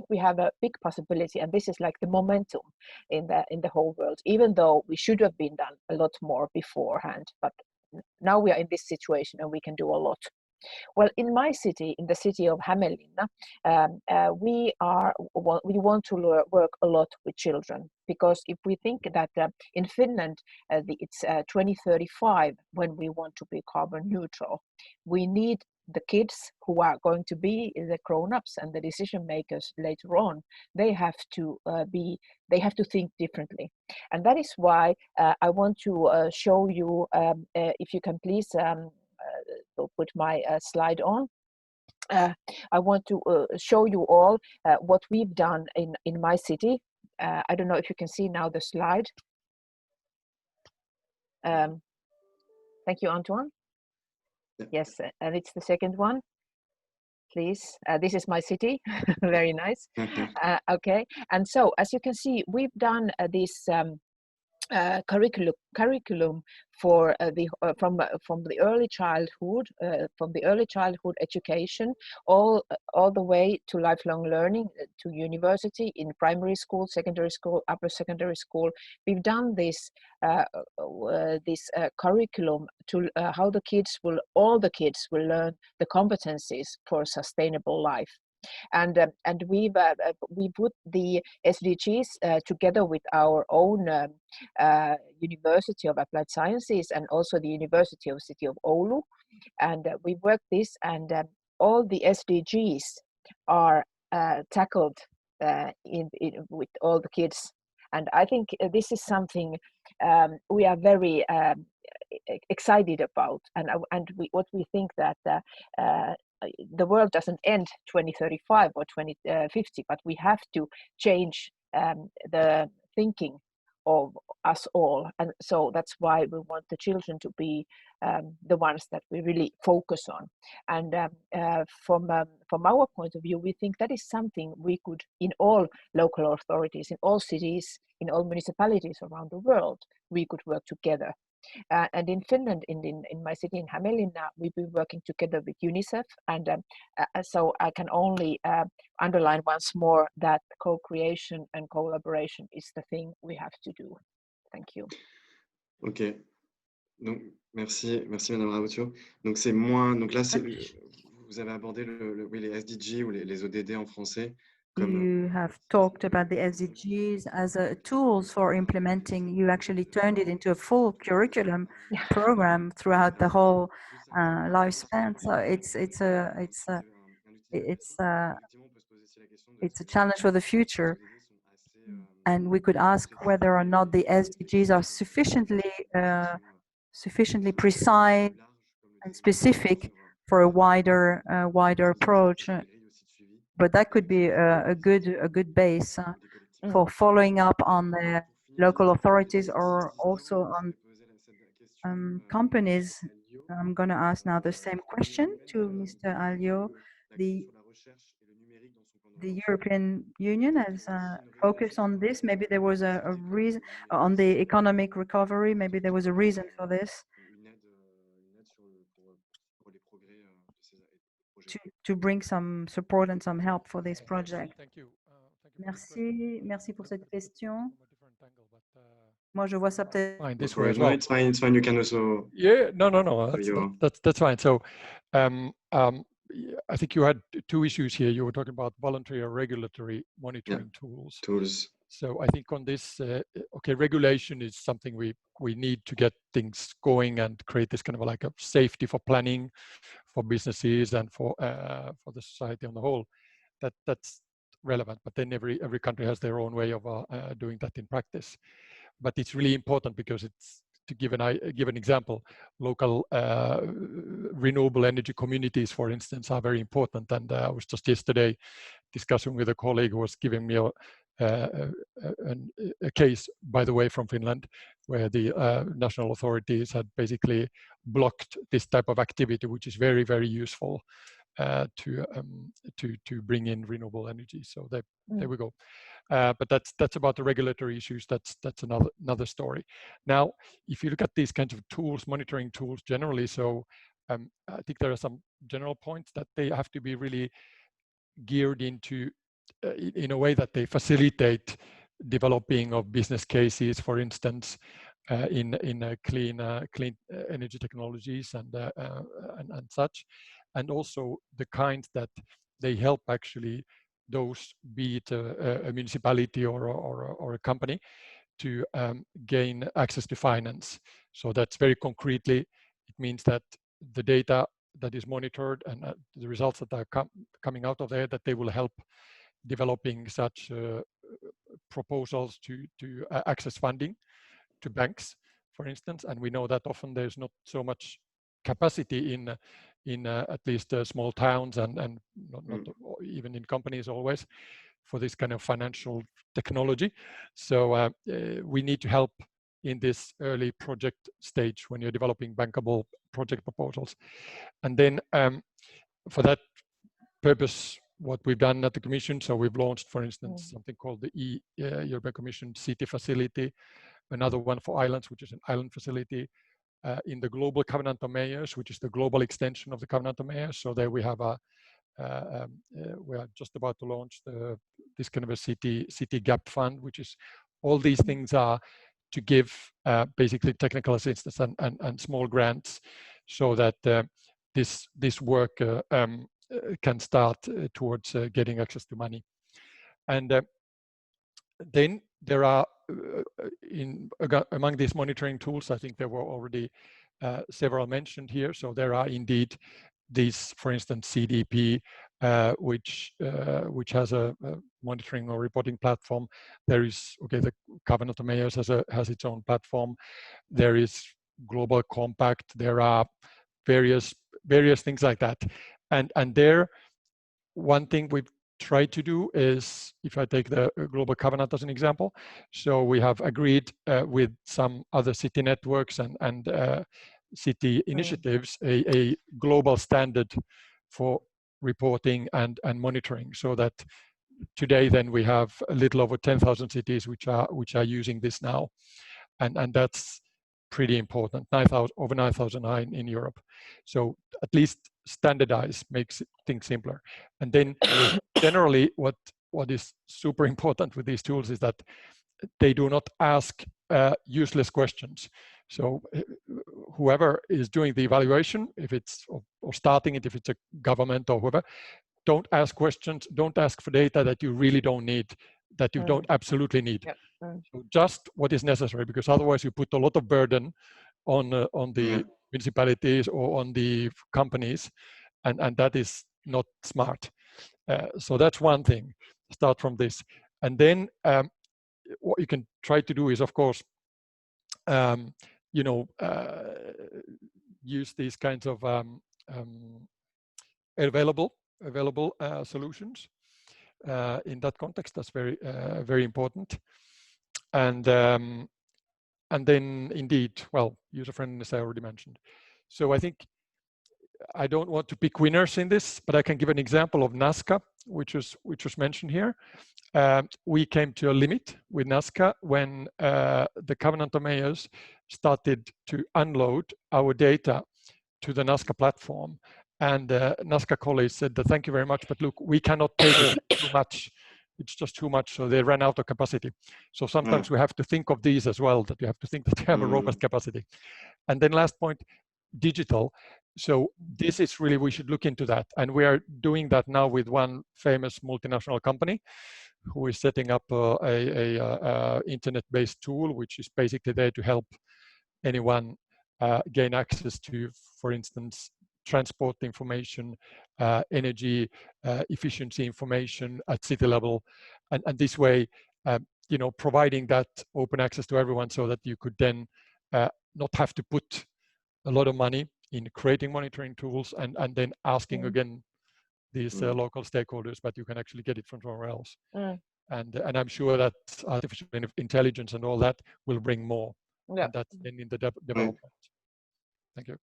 we have a big possibility, and this is like the momentum in the whole world. Even though we should have been done a lot more beforehand, but now we are in this situation and we can do a lot. Well, in my city, in the city of Hämeenlinna, we want to work a lot with children, because if we think that in Finland it's 2035 when we want to be carbon neutral, we need the kids who are going to be the grown-ups and the decision makers later on. They have to think differently, and that is why I want to show you. If you can please put my slide on. I want to show you all what we've done in my city. I don't know if you can see now the slide. Thank you, Antoine. Yes, and it's the second one. Please, this is my city. Very nice. Okay, and so as you can see, we've done this curriculum for from the early childhood education all the way to lifelong learning, to university, in primary school, secondary school, upper secondary school. We've done this curriculum to how all the kids will learn the competencies for sustainable life. And we put the SDGs together with our own University of Applied Sciences and also the University of City of Oulu, and we worked this, and all the SDGs are tackled with all the kids. And I think this is something we are very excited about, and what we think that the world doesn't end 2035 or 2050, but we have to change the thinking of us all, and so that's why we want the children to be the ones that we really focus on. And from our point of view, we think that is something we could, in all local authorities, in all cities, in all municipalities around the world, we could work together. And in Finland, in my city in Hämeenlinna, we've been working together with UNICEF, and so I can only underline once more that co-creation and collaboration is the thing we have to do. Thank you. Ok. Donc, merci Madame Rautio. Donc c'est moins. Donc là, vous avez abordé oui, les SDG ou les ODD en français. You have talked about the SDGs as tools for implementing. You actually turned it into a full curriculum program throughout the whole lifespan. So it's a challenge for the future. And we could ask whether or not the SDGs are sufficiently precise and specific for a wider approach. But that could be a good base for following up on the local authorities or also on companies. I'm going to ask now the same question to Mr. Ailio. The European Union has focused on this. Maybe there was a reason on the economic recovery. Maybe there was a reason for this. To bring some support and some help for this project. Thank you. Merci pour cette question. Moi, je vois ça peut-être. Fine, this way as well. It's fine. You can also. Yeah, no. That's fine. So, I think you had two issues here. You were talking about voluntary or regulatory monitoring tools. So I think on this, okay, regulation is something we need to get things going and create this kind of like a safety for planning, for businesses and for the society on the whole. That's relevant. But then every country has their own way of doing that in practice. But it's really important because it's, to give an example, local renewable energy communities, for instance, are very important. And I was just yesterday discussing with a colleague who was giving me a case, by the way, from Finland, where the national authorities had basically blocked this type of activity, which is very, very useful to bring in renewable energy. So there we go. But that's about the regulatory issues. That's another story. Now, if you look at these kinds of tools, monitoring tools generally, so I think there are some general points that they have to be really geared into in a way that they facilitate developing of business cases, for instance, in clean energy technologies and such, and also the kinds that they help actually those, be it a municipality or a company, to gain access to finance. So that's very concretely, it means that the data that is monitored and the results that are coming out of there, that they will help developing such proposals to access funding to banks, for instance. And we know that often there's not so much capacity in at least small towns and not even in companies always for this kind of financial technology. So we need to help in this early project stage when you're developing bankable project proposals. And then for that purpose, what we've done at the Commission, so we've launched, for instance, something called the European Commission City Facility, another one for islands, which is an island facility, in the Global Covenant of Mayors, which is the global extension of the Covenant of Mayors. So there we have we are just about to launch this kind of a city gap fund, which is all these things are to give basically technical assistance and small grants, so that this work can start towards getting access to money. And then there are among these monitoring tools, I think there were already several mentioned here. So there are indeed these, for instance, CDP which has a monitoring or reporting platform. There is the Covenant of Mayors has its own platform. There is Global Compact. There are various things like that, and there, one thing we've tried to do is, if I take the Global Covenant as an example, so we have agreed with some other city networks and city initiatives a global standard for reporting and monitoring, so that today then we have a little over 10,000 cities which are using this now, and that's pretty important. Over 9,000 in Europe. So at least standardize makes things simpler. And then generally what is super important with these tools is that they do not ask useless questions. So whoever is doing the evaluation, if it's or starting it, if it's a government or whoever, don't ask questions, don't ask for data that you really don't need, that you don't absolutely need. Yep. So just what is necessary, because otherwise you put a lot of burden on the municipalities or on the companies, and that is not smart. So that's one thing. Start from this, and then what you can try to do is, of course, use these kinds of available solutions in that context. That's very important. And then indeed, well, user friendliness I already mentioned. So I think I don't want to pick winners in this, but I can give an example of Nazca, which was mentioned here. We came to a limit with Nazca when the Covenant of Mayors started to unload our data to the Nazca platform. And Nazca colleagues said that thank you very much, but look, we cannot take it too much. It's just too much, so they ran out of capacity. So sometimes we have to think of these as well, that we have to think that they have a robust capacity. And then last point, digital. So this is really, we should look into that. And we are doing that now with one famous multinational company who is setting up a internet-based tool, which is basically there to help anyone gain access to, for instance, transport information, energy efficiency information at city level, and this way, providing that open access to everyone, so that you could then not have to put a lot of money in creating monitoring tools and then asking again these local stakeholders, but you can actually get it from somewhere else. And I'm sure that artificial intelligence and all that will bring more. Yeah. And that's in the development. Thank you.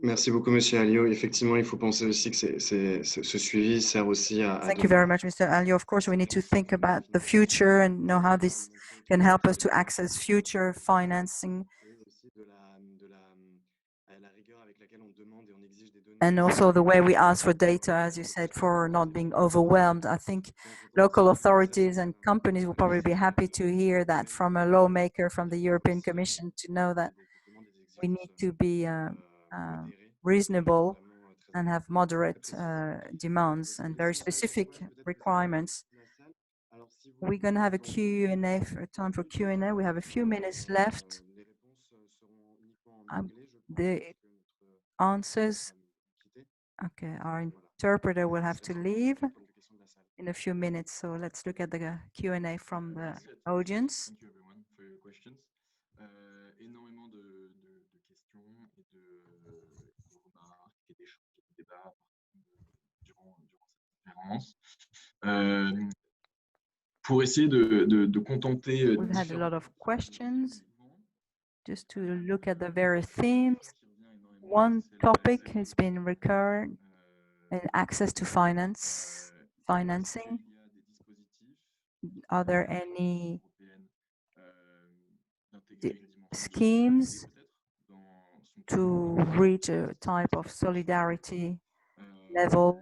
Merci beaucoup, Monsieur Ailio. Effectivement, il faut penser aussi que ce suivi sert aussi à Thank you very much, Mr. Ailio. Of course, we need to think about the future and know how this can help us to access future financing. And also the way we ask for data, as you said, for not being overwhelmed. I think local authorities and companies will probably be happy to hear that from a lawmaker from the European Commission, to know that we need to be reasonable and have moderate demands and very specific requirements. We're going to have a Q&A, time for Q&A. We have a few minutes left. The answers, okay, our interpreter will have to leave in a few minutes, so let's look at the Q&A from the audience. Thank you everyone for your questions. Énormément de questions et de remarques et d'échanges, de débats durant cette conférence. Pour essayer de contenter. We've had a lot of questions. Just to look at the various themes, one topic has been recurrent, and access to financing. Are there any schemes to reach a type of solidarity level?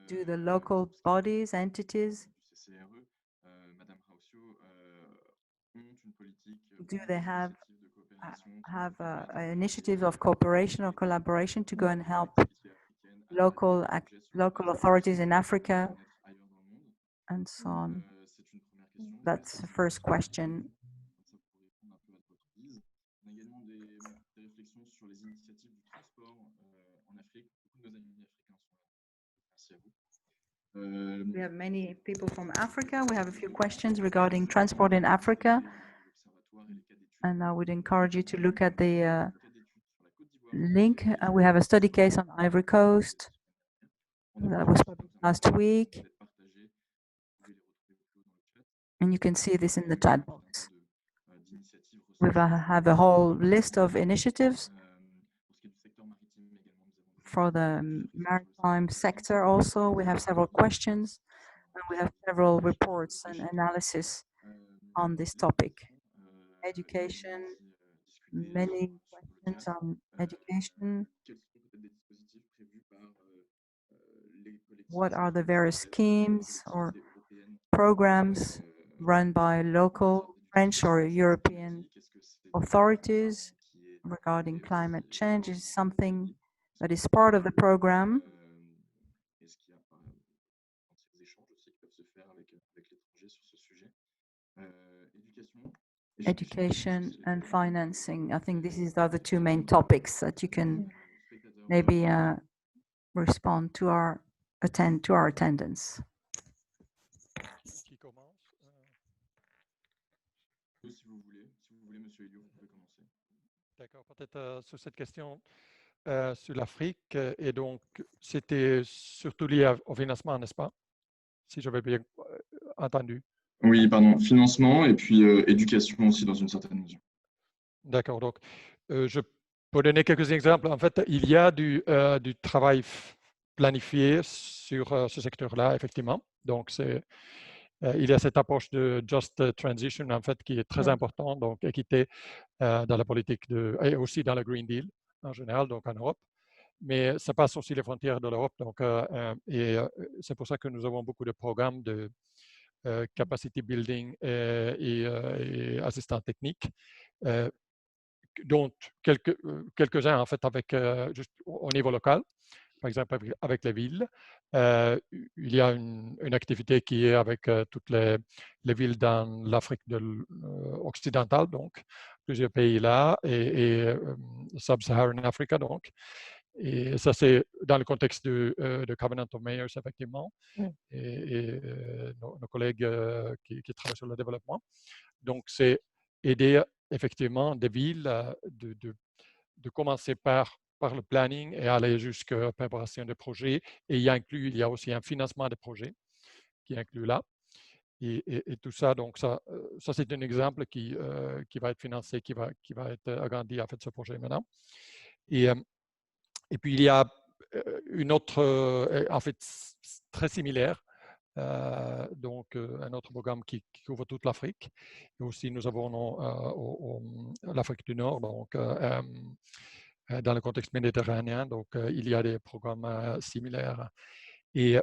Do the local bodies, entities, do they have initiatives of cooperation or collaboration to go and help local authorities in Africa and so on? That's the first question. We have many people from Africa. We have a few questions regarding transport in Africa. And I would encourage you to look at the link. We have a study case on Ivory Coast that was published last week. And you can see this in the chat box. We have a whole list of initiatives for the maritime sector also. We have several questions and we have several reports and analysis on this topic. Education, many questions on education. What are the various schemes or programs run by local French or European authorities regarding climate change? Is something that is part of the program. Education and financing. I think these are the two main topics that you can maybe respond to our attendance. Qui commence? Si vous voulez, Monsieur Eilio, vous pouvez commencer. D'accord, peut-être sur cette question sur l'Afrique, et donc c'était surtout lié au financement, n'est-ce pas? Si j'avais bien entendu. Oui, pardon, financement et puis éducation aussi dans une certaine mesure. D'accord, donc je peux donner quelques exemples. En fait, il y a du travail planifié sur ce secteur-là, effectivement. Donc, il y a cette approche de Just Transition, en fait, qui est très importante, donc équité dans la politique et aussi dans le Green Deal en général, donc en Europe. Mais ça passe aussi les frontières de l'Europe. Donc, et c'est pour ça que nous avons beaucoup de programmes de capacity building et assistants techniques, dont quelques-uns en fait avec juste au niveau local, par exemple avec les villes. Il y a une activité qui est avec toutes les villes dans l'Afrique occidentale, donc plusieurs pays là, et Sub-Saharan Africa, donc. Et ça, c'est dans le contexte de Covenant of Mayors, effectivement, et nos collègues qui travaillent sur le développement. Donc, c'est aider effectivement des villes de commencer par le planning et aller jusqu'à la préparation des projets. Et il y a aussi un financement des projets qui est inclus là. Et tout ça, donc ça c'est un exemple qui va être financé, qui va être agrandi en fait ce projet maintenant. Et puis il y a une autre, en fait très similaire, donc un autre programme qui couvre toute l'Afrique. Et aussi nous avons l'Afrique du Nord, donc dans le contexte méditerranéen, donc il y a des programmes similaires. Et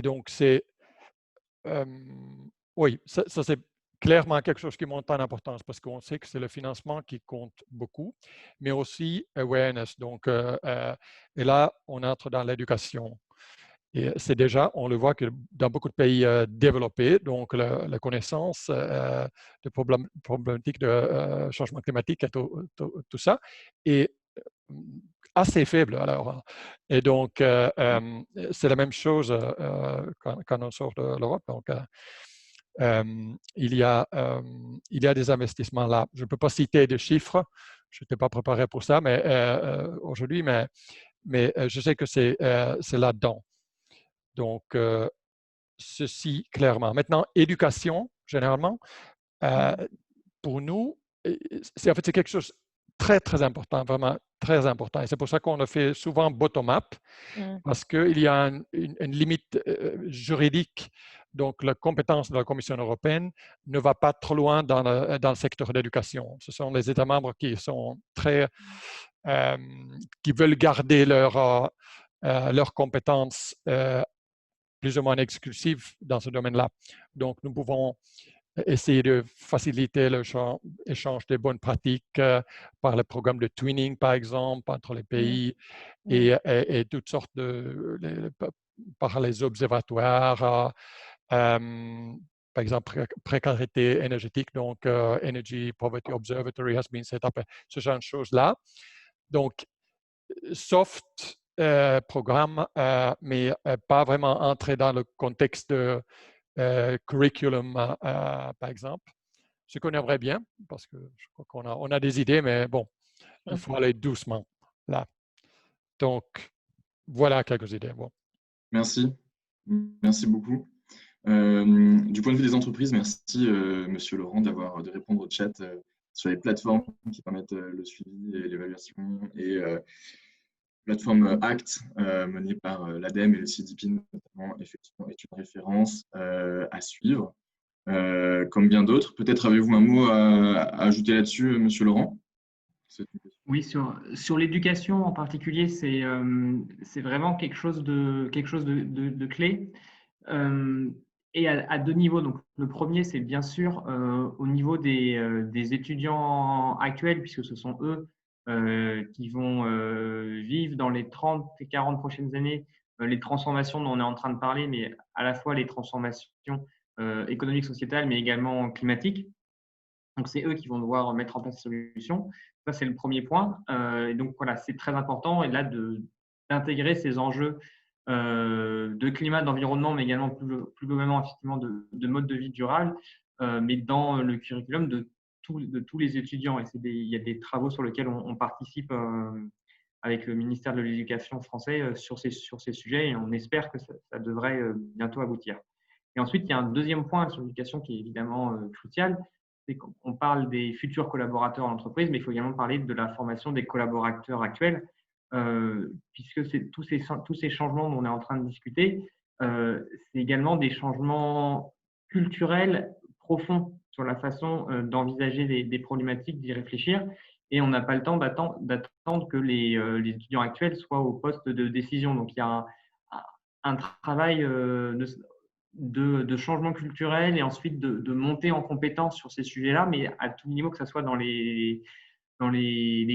donc c'est oui, ça c'est clairement quelque chose qui monte en importance parce qu'on sait que c'est le financement qui compte beaucoup, mais aussi awareness. Donc, et là, on entre dans l'éducation. Et c'est déjà, on le voit que dans beaucoup de pays développés, donc la connaissance de problématiques de changement climatique et tout ça est assez faible. Alors, et donc, c'est la même chose quand on sort de l'Europe. Donc, il y a des investissements là. Je ne peux pas citer de chiffres, je n'étais pas préparé pour ça, mais aujourd'hui, mais je sais que c'est là-dedans. Donc, ceci, clairement. Maintenant, éducation, généralement, pour nous, en fait, c'est quelque chose de très, très important, vraiment très important. Et c'est pour ça qu'on le fait souvent bottom-up, parce qu'il y a une limite juridique. Donc, la compétence de la Commission européenne ne va pas trop loin dans le secteur d'éducation. Ce sont les États membres qui sont qui veulent garder leurs compétences plus ou moins exclusives dans ce domaine-là. Donc, nous pouvons essayer de faciliter l'échange des bonnes pratiques par le programme de twinning, par exemple, entre les pays et toutes sortes par les observatoires, par exemple, précarité énergétique, donc Energy Poverty Observatory has been set up, ce genre de choses-là. Donc, soft programme, mais pas vraiment entrer dans le contexte de curriculum, par exemple. Ce qu'on aimerait bien, parce que je crois qu'on a des idées, mais bon, il faut aller doucement là. Donc, voilà quelques idées. Bon. Merci. Merci beaucoup. Du point de vue des entreprises, merci Monsieur Laurent de répondre au chat sur les plateformes qui permettent le suivi et l'évaluation et plateforme ACT menée par l'ADEME et le CDP notamment, effectivement, est une référence à suivre, comme bien d'autres. Peut-être avez-vous un mot à ajouter là-dessus, Monsieur Laurent? Oui, sur l'éducation en particulier, c'est vraiment quelque chose de clé. Et à deux niveaux. Donc, le premier, c'est bien sûr au niveau des étudiants actuels, puisque ce sont eux qui vont vivre dans les 30 et 40 prochaines années les transformations dont on est en train de parler, mais à la fois les transformations économiques, sociétales, mais également climatiques. Donc, c'est eux qui vont devoir mettre en place ces solutions. Ça, c'est le premier point. Et donc, voilà, c'est très important. Et là, d'intégrer ces enjeux de climat, d'environnement, mais également plus globalement, effectivement, de mode de vie durable, mais dans le curriculum de tous les étudiants. Et il y a des travaux sur lesquels on participe avec le ministère de l'Éducation français sur ces sujets. Et on espère que ça devrait bientôt aboutir. Et ensuite, il y a un deuxième point sur l'éducation qui est évidemment crucial. C'est qu'on parle des futurs collaborateurs en entreprise, mais il faut également parler de la formation des collaborateurs actuels, puisque tous ces changements dont on est en train de discuter, c'est également des changements culturels profonds sur la façon d'envisager des problématiques, d'y réfléchir. Et on n'a pas le temps d'attendre que les étudiants actuels soient au poste de décision. Donc, il y a un travail de changement culturel et ensuite de monter en compétence sur ces sujets-là, mais à tout niveau, que ce soit dans les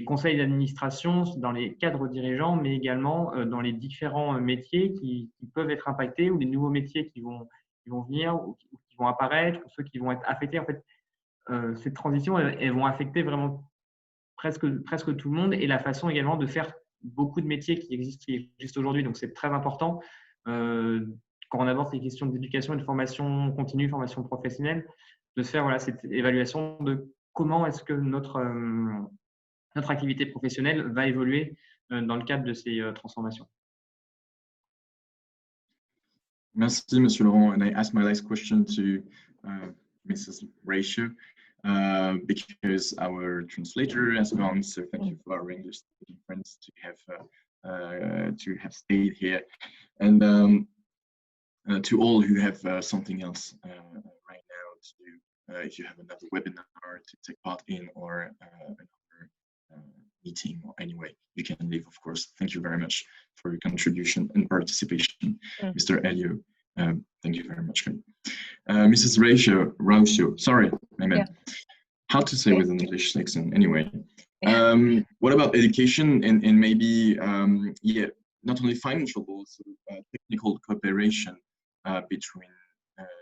conseils d'administration, dans les cadres dirigeants, mais également dans les différents métiers qui peuvent être impactés ou les nouveaux métiers qui vont venir ou qui vont apparaître ou ceux qui vont être affectés. En fait, ces transitions, elles vont affecter vraiment presque tout le monde et la façon également de faire beaucoup de métiers qui existent aujourd'hui. Donc, c'est très important quand on aborde ces questions d'éducation et de formation continue, formation professionnelle, de se faire cette évaluation de comment est-ce que notre activité professionnelle va évoluer dans le cadre de ces transformations. Merci, Monsieur Laurent. And I ask my last question to Mrs. Rautio because our translator has gone. So thank you for our English speaking friends to have stayed here, and to all who have something else right now to do. If you have another webinar to take part in or another meeting or anyway, you can leave, of course. Thank you very much for your contribution and participation, Mr. Ailio. Thank you very much. Mrs. Rautio, sorry, I meant how to say with an English accent anyway. What about education and maybe, not only financial, but also technical cooperation between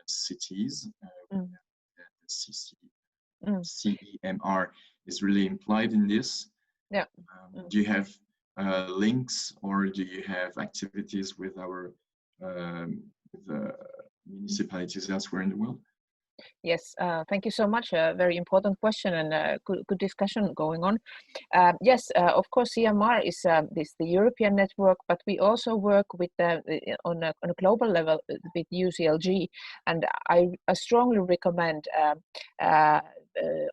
cities? The CEMR is really implied in this. Yeah. Do you have links or do you have activities with our municipalities elsewhere in the world? Yes, thank you so much. A very important question and good discussion going on. Yes, of course, CEMR is the European network, but we also work with on a global level with UCLG, and I strongly recommend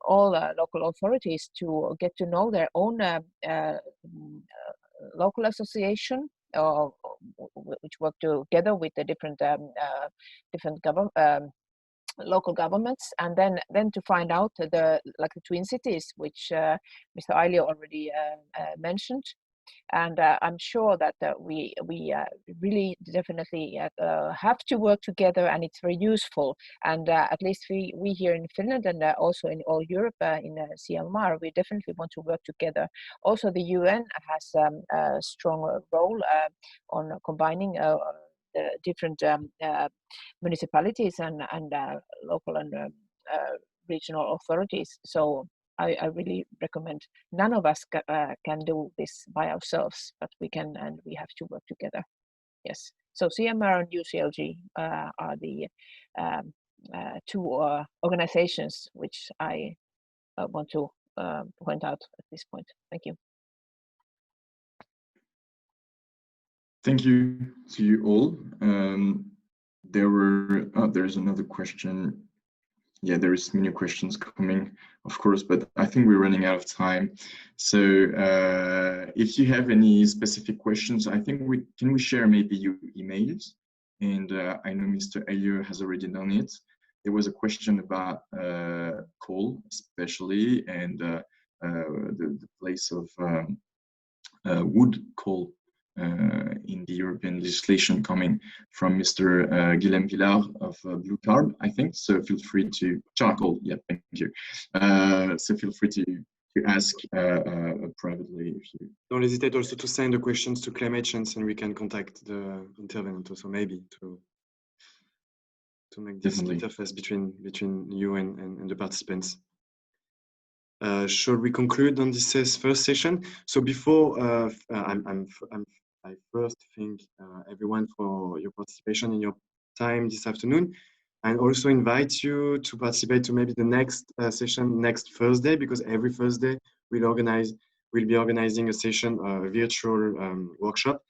all local authorities to get to know their own local association, which work together with the different local governments, and then to find out the twin cities, which Mr. Ailio already mentioned. And I'm sure that we really definitely have to work together, and it's very useful. And at least we here in Finland and also in all Europe in CEMR, we definitely want to work together. Also, the UN has a strong role on combining the different municipalities and local and regional authorities. So I really recommend. None of us can do this by ourselves, but we can, and we have to work together. Yes. So CMR and UCLG are the two organizations which I want to point out at this point. Thank you. Thank you to you all. There's another question. Yeah, there's many questions coming, of course, but I think we're running out of time. So if you have any specific questions, I think we share maybe your emails. And I know Mr. Ailio has already done it. There was a question about coal, especially, and the place of wood coal in the European legislation coming from Mr. Guillaume Villard of Blue Carb, I think. So feel free to charcoal. Yeah, thank you. So feel free to ask privately if you. Don't hesitate also to send the questions to Climate Chance, and we can contact the intervenant also maybe to make this interface between you and the participants. Should we conclude on this first session? So before I first thank everyone for your participation and your time this afternoon, and also invite you to participate to maybe the next session next Thursday, because every Thursday we'll be organizing a session, a virtual workshop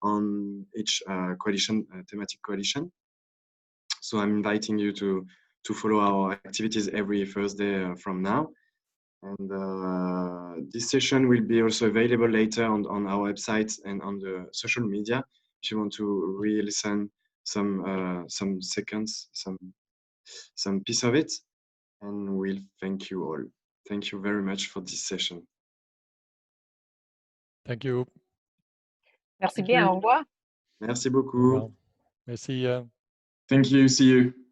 on each thematic coalition. So I'm inviting you to follow our activities every Thursday from now. And this session will be also available later on our website and on the social media if you want to re-listen some seconds, some piece of it. And we'll thank you all. Thank you very much for this session. Thank you. Merci bien. Au revoir. Merci beaucoup. Merci. Thank you. See you.